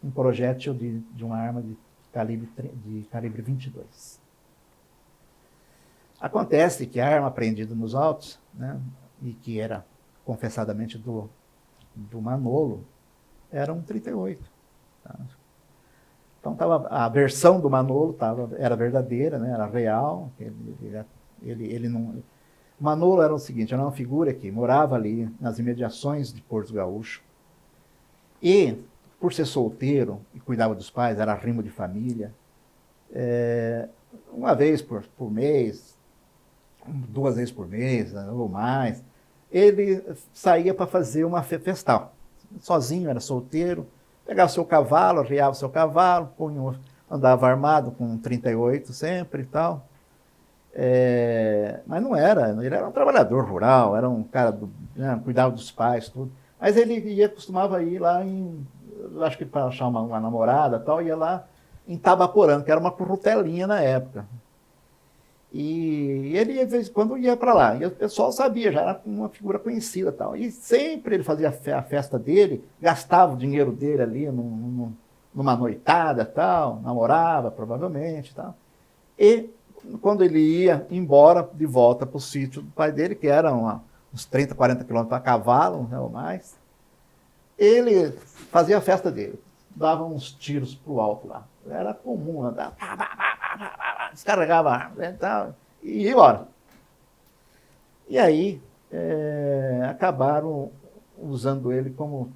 Um projétil de uma arma de calibre 22. Acontece que a arma apreendida nos autos, né, e que era confessadamente do Manolo, era um 38. Tá? Então a versão do Manolo era verdadeira, né, era real. Ele não... O Manolo era o seguinte, era uma figura que morava ali nas imediações de Porto Gaúcho e, por ser solteiro e cuidava dos pais, era arrimo de família, uma vez por mês, 2 vezes por mês, ou mais, ele saía para fazer uma festal. Sozinho, era solteiro, pegava seu cavalo, arriava seu cavalo, andava armado com 38 sempre e tal. Mas não era, ele era um trabalhador rural, era um cara, cuidava dos pais, tudo. Mas ele costumava ir lá acho que para achar uma namorada e tal, ia lá em Tabaporã, que era uma currutelinha na época. E ele, de vez em quando, ia para lá. E o pessoal sabia, já era uma figura conhecida e tal. E sempre ele fazia a festa dele, gastava o dinheiro dele ali numa noitada e tal, namorava, provavelmente e tal. E quando ele ia embora, de volta para o sítio do pai dele, que era uns 30, 40 quilômetros a cavalo, né, ou mais, ele fazia a festa dele, dava uns tiros para o alto lá. Era comum andar, descarregava a arma e ia embora. E aí acabaram usando ele como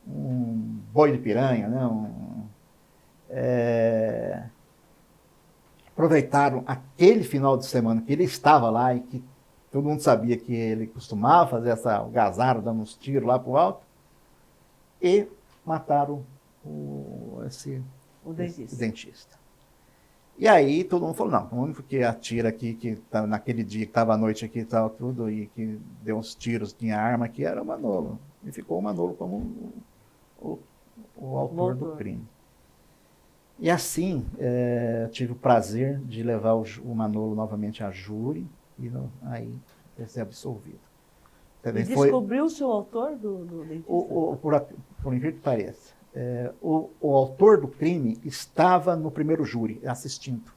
um boi de piranha, né? Aproveitaram aquele final de semana que ele estava lá e que todo mundo sabia que ele costumava fazer essa algazarra, dando uns tiros lá para o alto, e mataram esse dentista. E aí todo mundo falou, não, o único que atira aqui, que tá, naquele dia que estava à noite aqui e tal, tudo, e que deu uns tiros, tinha arma aqui, era o Manolo. E ficou o Manolo como o autor do crime. E assim, eu tive o prazer de levar o Manolo novamente a júri, e aí ele ser absolvido. E descobriu-se o autor do dentista? Por incrível que pareça. O autor do crime estava no primeiro júri, assistindo.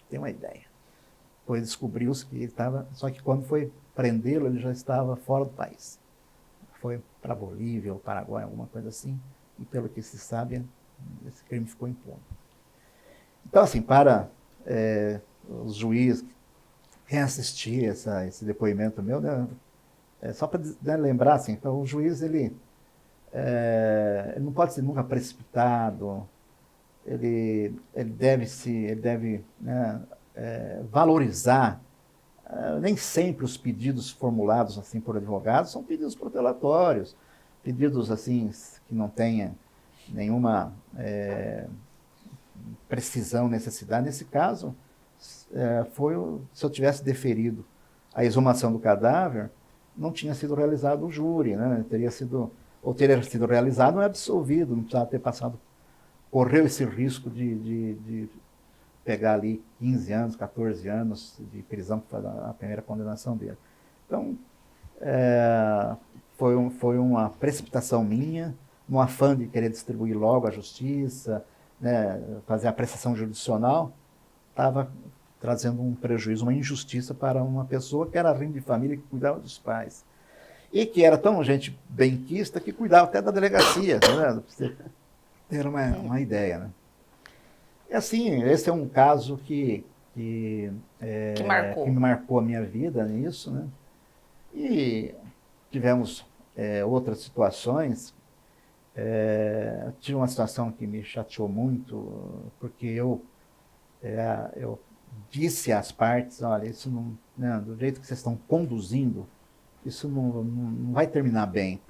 Tem uma ideia. Depois descobriu-se que ele estava, só que quando foi prendê-lo, ele já estava fora do país. Foi para a Bolívia ou Paraguai, alguma coisa assim, e pelo que se sabe, esse crime ficou impune. Então, assim, para os juízes reassistir esse depoimento meu, né, só para lembrar, assim, então, o juiz, ele não pode ser nunca precipitado, ele deve né, valorizar. Nem sempre os pedidos formulados assim por advogados são pedidos protelatórios, pedidos assim que não tenha nenhuma precisão, necessidade. Nesse caso, se eu tivesse deferido a exumação do cadáver, não tinha sido realizado o júri, né? Teria sido realizado, não é absolvido, não precisava ter passado, correu esse risco de pegar ali 15 anos, 14 anos de prisão para a primeira condenação dele. Então, foi uma precipitação minha, no afã de querer distribuir logo a justiça, né, fazer a apreciação jurisdicional, estava trazendo um prejuízo, uma injustiça para uma pessoa que era rima de família, que cuidava dos pais. E que era tão gente benquista que cuidava até da delegacia, né, para você ter uma ideia, né? E assim, esse é um caso que me marcou a minha vida nisso, né? E tivemos outras situações. Tive uma situação que me chateou muito, porque eu disse às partes, olha, isso não, né, do jeito que vocês estão conduzindo, isso não vai terminar bem.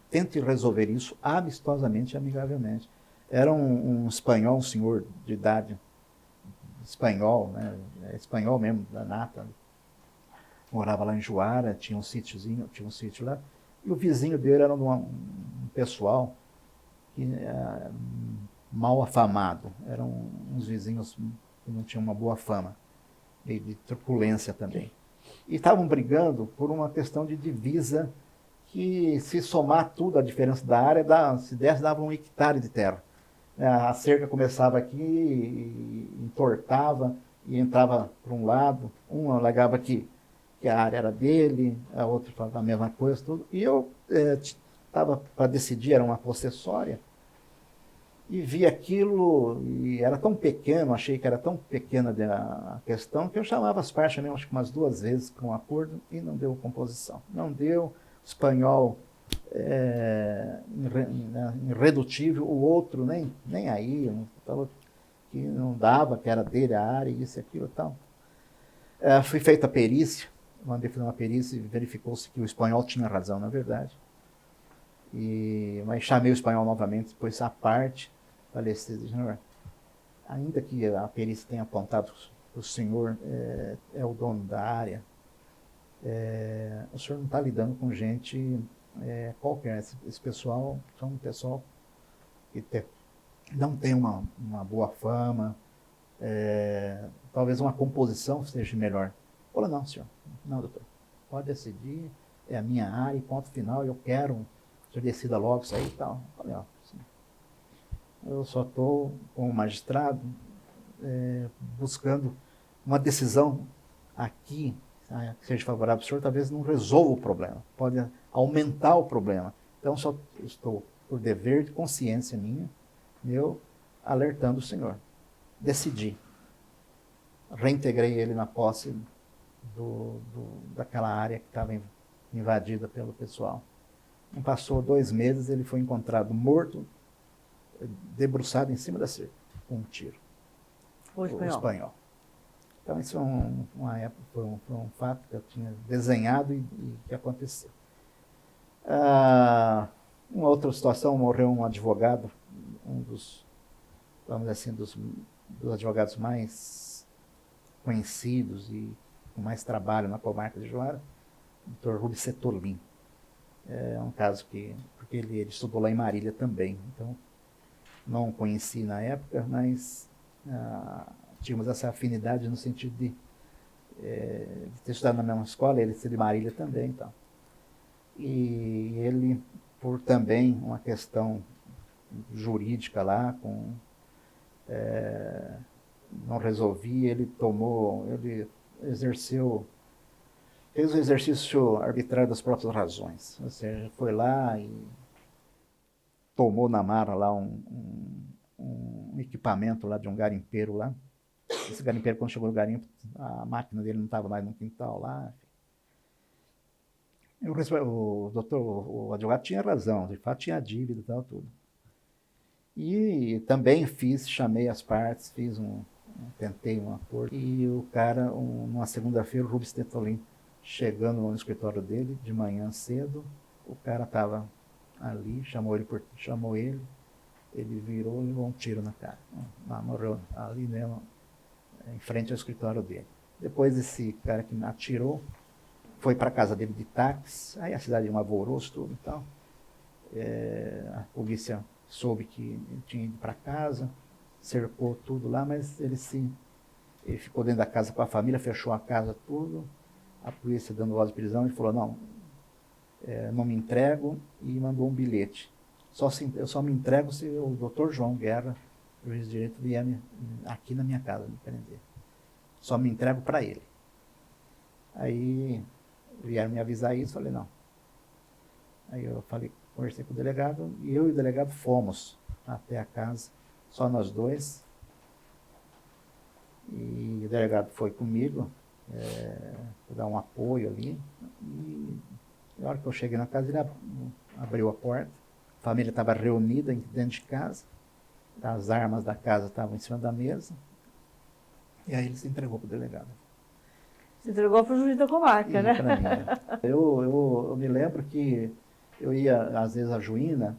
Tente resolver isso amistosamente e amigavelmente. Era um espanhol, um senhor de idade espanhol, né? Espanhol mesmo, da nata. Morava lá em Juara, tinha um sítio lá. E o vizinho dele era um pessoal que mal afamado. Eram uns vizinhos que não tinham uma boa fama, e de truculência também. E estavam brigando por uma questão de divisa que, se somar tudo, a diferença da área, se desse, dava 1 hectare de terra. A cerca começava aqui, e entortava e entrava por um lado. Um alegava que a área era dele, a outra falava a mesma coisa, tudo. E eu estava para decidir, era uma possessória, e vi aquilo, e era tão pequeno, achei que era tão pequena a questão, que eu chamava as partes, acho que umas 2 vezes com um acordo, e não deu composição. Não deu, espanhol irredutível, o outro nem aí, falou que não dava, que era dele a área, isso e aquilo e tal. Fui feita a perícia, mandei fazer uma perícia e verificou-se que o espanhol tinha razão, na verdade. Mas chamei o espanhol novamente, depois à parte, falei, senhor, ainda que a perícia tenha apontado que o senhor é o dono da área, o senhor não está lidando com gente qualquer. Esse pessoal são um pessoal que não tem uma boa fama, talvez uma composição seja melhor. Falou, não, senhor, não, doutor, pode decidir, é a minha área, ponto final, eu quero, o senhor decida logo isso aí e tal. Falei, ó, assim, eu só estou como magistrado buscando uma decisão aqui que seja favorável ao senhor, talvez não resolva o problema, pode aumentar o problema. Então, só estou, por dever de consciência minha, eu alertando o senhor. Decidi. Reintegrei ele na posse daquela área que estava invadida pelo pessoal. Não passou 2 meses, ele foi encontrado morto, debruçado em cima da cerca, com um tiro. O espanhol. Então, isso é uma época, foi um fato que eu tinha desenhado e que aconteceu. Uma outra situação, morreu um advogado, um dos, vamos dizer assim, dos advogados mais conhecidos e com mais trabalho na comarca de Juara, o Dr. Rubens Setolin. É um caso porque ele estudou lá em Marília também, então não o conheci na época, mas tínhamos essa afinidade no sentido de ter estudado na mesma escola, ele ser de Marília também. Então. E ele, por também uma questão jurídica lá, não resolvia, ele fez o exercício arbitrário das próprias razões. Ou seja, foi lá e tomou na mara lá um equipamento lá de um garimpeiro lá. Esse garimpeiro, quando chegou no garimpo, a máquina dele não estava mais no quintal lá. O advogado tinha razão, de fato tinha dívida e tal, tudo. E também chamei as partes, tentei um acordo. E o cara, numa segunda-feira, o Rubens Setolin, chegando no escritório dele, de manhã cedo, o cara estava ali, chamou ele, ele virou e levou um tiro na cara. Morreu ali mesmo, em frente ao escritório dele. Depois esse cara que atirou, foi para a casa dele de táxi, aí a cidade um alvoroço, tudo e tal. A polícia soube que ele tinha ido para casa, cercou tudo lá, mas ele ficou dentro da casa com a família, fechou a casa tudo. A polícia dando voz de prisão, ele falou, não me entrego, e mandou um bilhete. Eu só me entrego se o Dr. João Guerra, juiz de direito, vier aqui na minha casa me prender. Só me entrego para ele. Aí vieram me avisar isso, falei, não. Aí eu conversei com o delegado, e eu e o delegado fomos até a casa, só nós dois. E o delegado foi comigo, para dar um apoio ali. E na hora que eu cheguei na casa, ele abriu a porta. A família estava reunida dentro de casa. As armas da casa estavam em cima da mesa. E aí ele se entregou para o delegado. Se entregou para o juiz da comarca, né? Para mim, né? Eu me lembro que eu ia, às vezes, a Juína,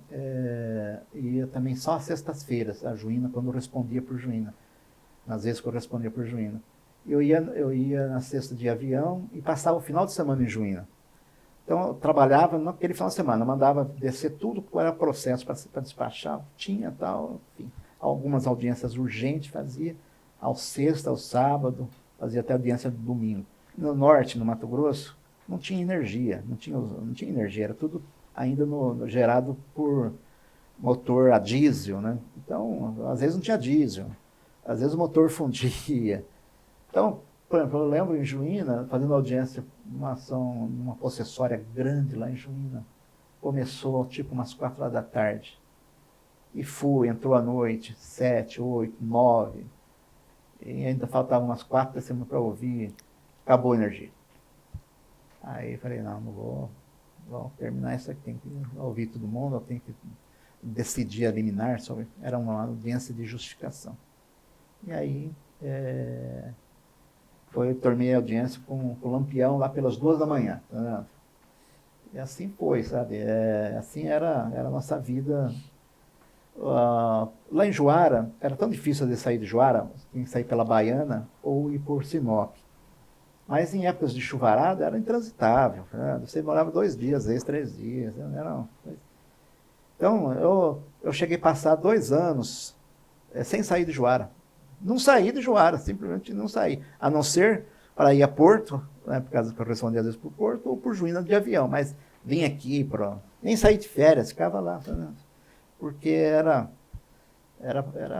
ia também só às sextas-feiras, a Juína, quando eu respondia por Juína. Às vezes que eu respondia por Juína. Eu ia na sexta de avião e passava o final de semana em Juína. Então, eu trabalhava naquele final de semana, mandava descer tudo que era processo para despachar, tinha tal, enfim, algumas audiências urgentes fazia, ao sexta, ao sábado, fazia até audiência do domingo. No norte, no Mato Grosso, não tinha energia, não tinha energia, era tudo ainda gerado por motor a diesel, né? Então, às vezes não tinha diesel, às vezes o motor fundia. Então, por exemplo, eu lembro em Juína, fazendo audiência, uma ação, uma possessória grande lá em Juína. Começou tipo umas 4 horas da tarde. E entrou à noite, 7, 8, 9. E ainda faltavam umas 4 da semana para ouvir. Acabou a energia. Aí eu falei, não vou terminar isso aqui, tem que ouvir todo mundo, eu tenho que decidir a liminar sobre. Era uma audiência de justificação. E aí terminei a audiência com o Lampião lá pelas 2 da manhã. Tá? E assim foi, sabe? Assim era a nossa vida. Lá em Juara, era tão difícil de sair de Juara, tinha que sair pela Baiana ou ir por Sinop. Mas em épocas de chuvarada era intransitável. Né? Você morava 2 dias, às vezes 3 dias. Então, eu cheguei a passar 2 anos sem sair de Juara. Não saí de Juara, simplesmente não saí. A não ser para ir a Porto, né, por causa que eu respondia às vezes por Porto, ou por Juína de avião. Mas vim aqui, nem saí de férias, ficava lá. Né? Porque era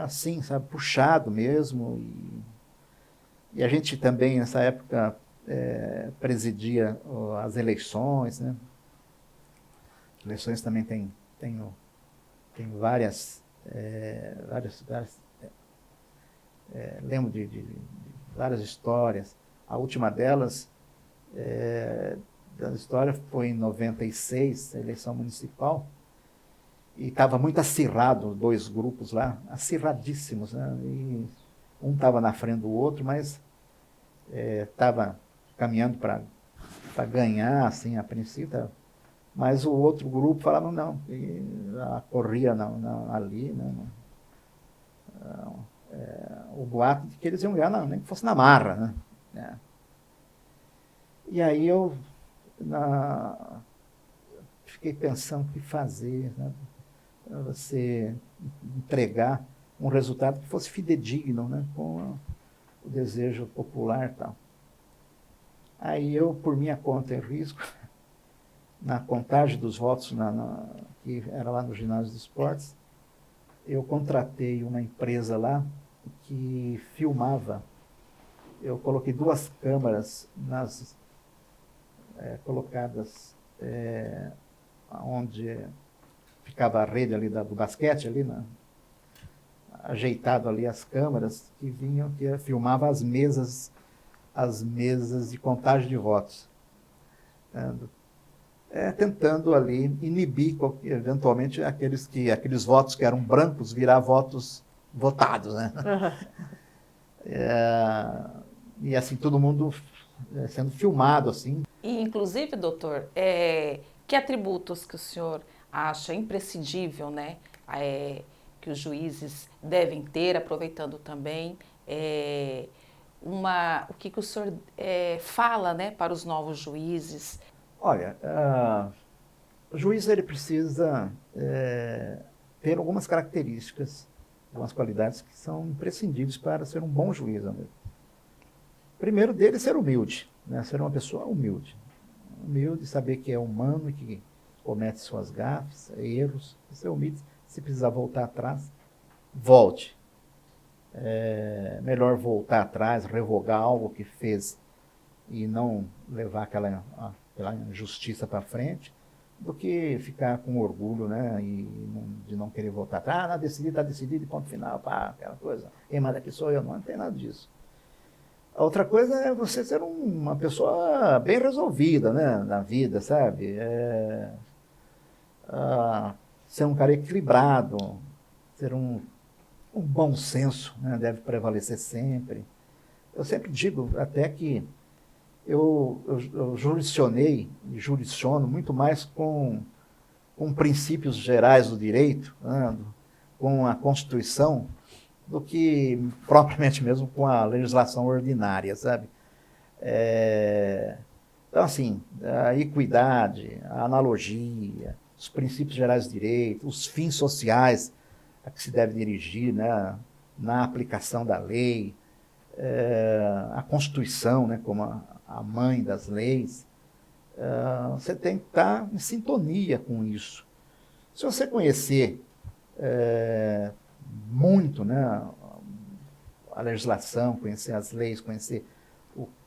assim, sabe, puxado mesmo. E a gente também, nessa época, presidia as eleições. Né? Eleições também tem várias lembro de várias histórias. A última delas, A história foi em 96, a eleição municipal, e estava muito acirrado, 2 grupos lá, acirradíssimos, né? E um estava na frente do outro, mas estava caminhando para ganhar, assim, a princípio, mas o outro grupo falava não, e corria ali, né? O boato de que eles iam ganhar, nem que fosse na marra, né? E aí eu fiquei pensando o que fazer, né? Para você entregar um resultado que fosse fidedigno, né? Com o desejo popular e tal. Aí eu, por minha conta e risco, na contagem dos votos, que era lá no ginásio de esportes, eu contratei uma empresa lá que filmava. Eu coloquei 2 câmeras colocadas onde ficava a rede ali do basquete, ali, ajeitado ali as câmeras que vinham, que filmava as mesas de contagem de votos. Tentando ali inibir, eventualmente, aqueles votos que eram brancos virar votos votados, né? E assim, todo mundo sendo filmado, assim. E, inclusive, doutor, que atributos que o senhor acha imprescindível, né? Que os juízes devem ter, aproveitando também, o que o senhor fala, né, para os novos juízes? Olha, o juiz ele precisa ter algumas características, algumas qualidades que são imprescindíveis para ser um bom juiz. Né? Primeiro dele, ser humilde, né? Ser uma pessoa humilde. Humilde, saber que é humano e que comete suas gafes, erros, ser humilde. Se precisar voltar atrás, volte. Melhor voltar atrás, revogar algo que fez e não levar aquela injustiça para frente, do que ficar com orgulho, né, de não querer voltar atrás. Está decidido, ponto final, pá, aquela coisa. Quem manda aqui sou eu, não tem nada disso. A outra coisa é você ser uma pessoa bem resolvida, né, na vida, sabe? Ser um cara equilibrado, ter um bom senso, né, deve prevalecer sempre. Eu sempre digo até que eu jurisdiccionei e jurisdiciono muito mais com princípios gerais do direito, né, com a Constituição, do que propriamente mesmo com a legislação ordinária, sabe? Então, assim, a equidade, a analogia, os princípios gerais do direito, os fins sociais a que se deve dirigir, né, na aplicação da lei, a Constituição, né, como a mãe das leis, você tem que estar em sintonia com isso. Se você conhecer muito, né, a legislação, conhecer as leis, conhecer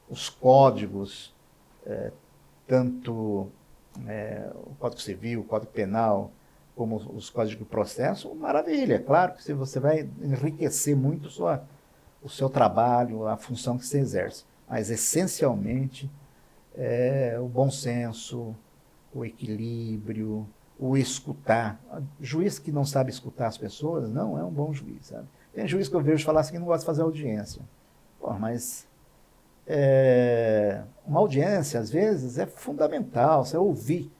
os códigos, tanto o Código Civil, o Código Penal, como os códigos de processo, maravilha. Claro que você vai enriquecer muito o seu trabalho, a função que você exerce. Mas, essencialmente, o bom senso, o equilíbrio, o escutar. O juiz que não sabe escutar as pessoas não é um bom juiz, sabe? Tem juiz que eu vejo falar assim que não gosta de fazer audiência. Pô, mas uma audiência, às vezes, é fundamental. Você ouvir,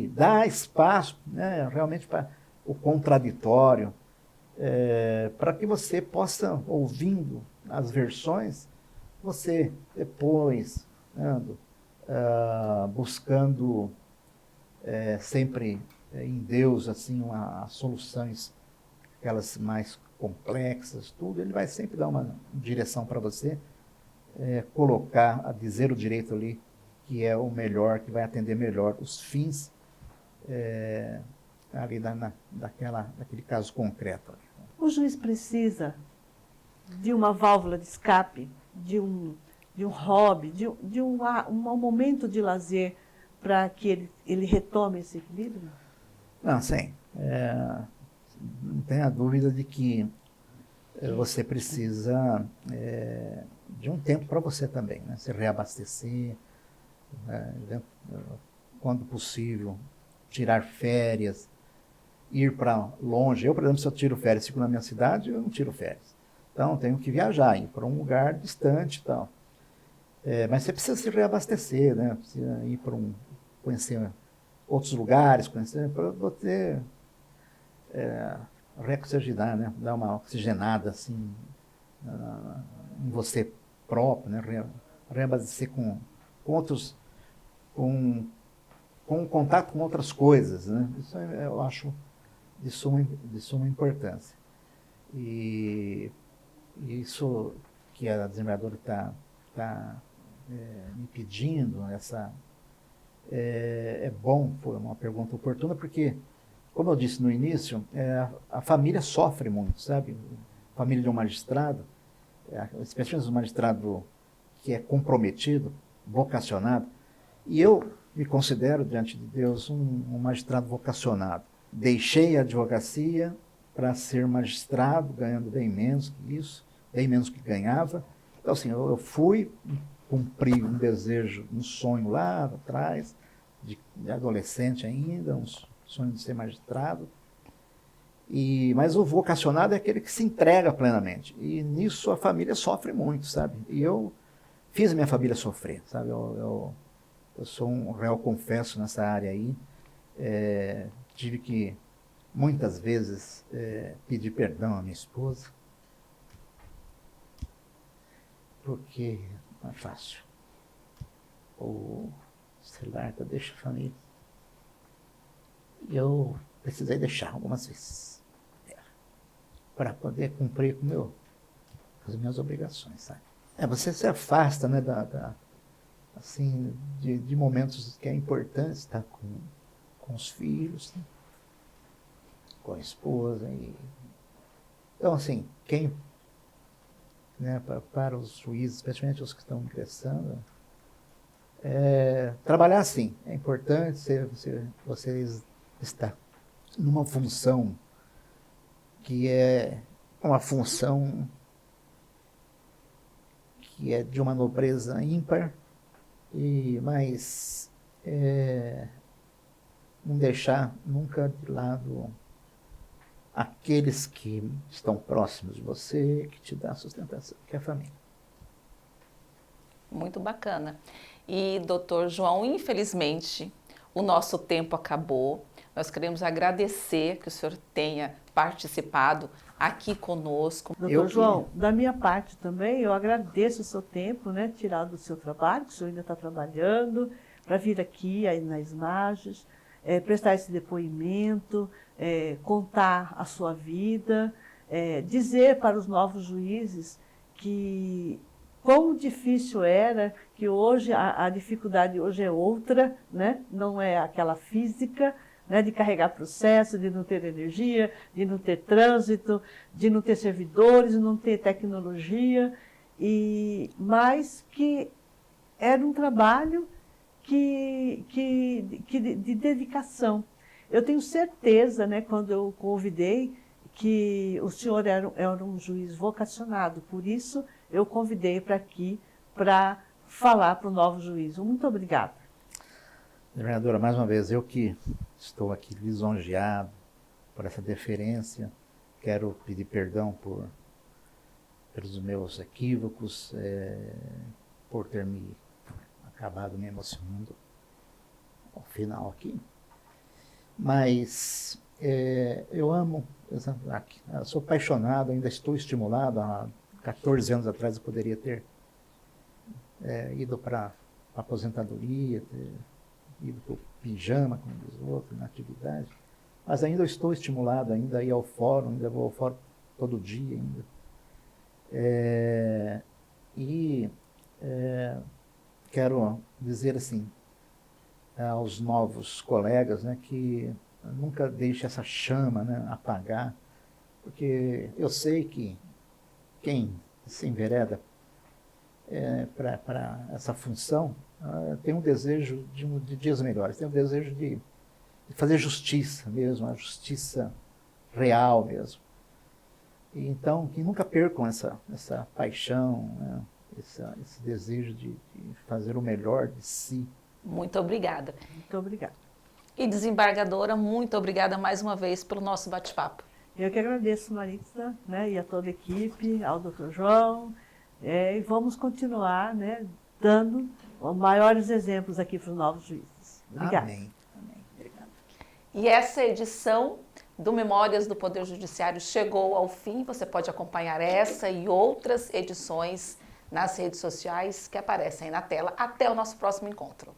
dar espaço, né, realmente para o contraditório, para que você possa, ouvindo as versões, você depois, buscando sempre em Deus assim as soluções, aquelas mais complexas, tudo, ele vai sempre dar uma direção para você, dizer o direito ali que é o melhor, que vai atender melhor os fins ali daquele caso concreto. O juiz precisa de uma válvula de escape, de um hobby, de um momento de lazer para que ele retome esse equilíbrio? Não, sim. Não tenha dúvida de que você precisa de um tempo para você também, né? Se reabastecer, quando possível, tirar férias, ir para longe. Eu, por exemplo, se eu tiro férias e fico na minha cidade, eu não tiro férias. Então, eu tenho que viajar, ir para um lugar distante e tal. Mas você precisa se reabastecer, né? Precisa ir para conhecer outros lugares, para você reoxigenar, né? Dar uma oxigenada assim, em você próprio, né? Reabastecer com outros, com contato com outras coisas, né? Isso eu acho de suma importância. E isso que a desembargadora está me pedindo, é bom, foi uma pergunta oportuna, porque, como eu disse no início, a família sofre muito, sabe? A família de um magistrado, especialmente um magistrado que é comprometido, vocacionado, e eu me considero, diante de Deus, um magistrado vocacionado. Deixei a advocacia para ser magistrado, ganhando bem menos que isso, bem menos que ganhava. Então, assim, eu fui cumprir um desejo, um sonho lá atrás, de adolescente ainda, um sonho de ser magistrado. Mas o vocacionado é aquele que se entrega plenamente. E nisso a família sofre muito, sabe? E eu fiz a minha família sofrer, sabe? Eu sou um réu confesso nessa área aí. Tive que, muitas vezes, pedir perdão à minha esposa, porque não é fácil. O celular deixa a família. E eu precisei deixar algumas vezes para poder cumprir com as minhas obrigações, sabe? Você se afasta, né, assim, de momentos que é importante estar com os filhos, né, com a esposa. Então, assim, né, para os juízes, especialmente os que estão ingressando, trabalhar assim. É importante vocês estar numa função que é uma função que é de uma nobreza ímpar, mas não deixar nunca de lado aqueles que estão próximos de você, que te dão sustentação, que é a família. Muito bacana. E, doutor João, infelizmente, o nosso tempo acabou. Nós queremos agradecer que o senhor tenha participado aqui conosco. Doutor João, da minha parte também, eu agradeço o seu tempo, né, tirado do seu trabalho, que o senhor ainda está trabalhando, para vir aqui aí nas imagens, prestar esse depoimento, contar a sua vida, dizer para os novos juízes que quão difícil era, que hoje a dificuldade hoje é outra, né? Não é aquela física, né, de carregar processo, de não ter energia, de não ter trânsito, de não ter servidores, de não ter tecnologia, mas que era um trabalho de dedicação. Eu tenho certeza, né, quando eu o convidei, que o senhor era um juiz vocacionado, por isso eu convidei para aqui para falar para o novo juiz. Muito obrigada. Vereadora, mais uma vez, eu que estou aqui lisonjeado por essa deferência, quero pedir perdão pelos meus equívocos, por ter acabado me emocionando ao final aqui. Mas eu amo, eu sou apaixonado, ainda estou estimulado. Há 14 anos atrás eu poderia ter ido para a aposentadoria, ter ido para o pijama, como diz o outro, na atividade. Mas ainda estou estimulado, ainda a ir ao fórum, ainda vou ao fórum todo dia ainda. Quero dizer assim, aos novos colegas, né, que nunca deixe essa chama, né, apagar, porque eu sei que quem se envereda para essa função tem um desejo de dias melhores, tem um desejo de fazer justiça mesmo, a justiça real mesmo. E então, que nunca percam essa paixão, né, esse desejo de fazer o melhor de si Muito obrigada. Muito obrigada. E desembargadora, muito obrigada mais uma vez pelo nosso bate-papo. Eu que agradeço, Maritza, né, e a toda a equipe, ao Dr. João, e vamos continuar, né, dando os maiores exemplos aqui para os novos juízes. Obrigada. Amém. Amém. Obrigado. E essa edição do Memórias do Poder Judiciário chegou ao fim. Você pode acompanhar essa e outras edições nas redes sociais que aparecem aí na tela. Até o nosso próximo encontro.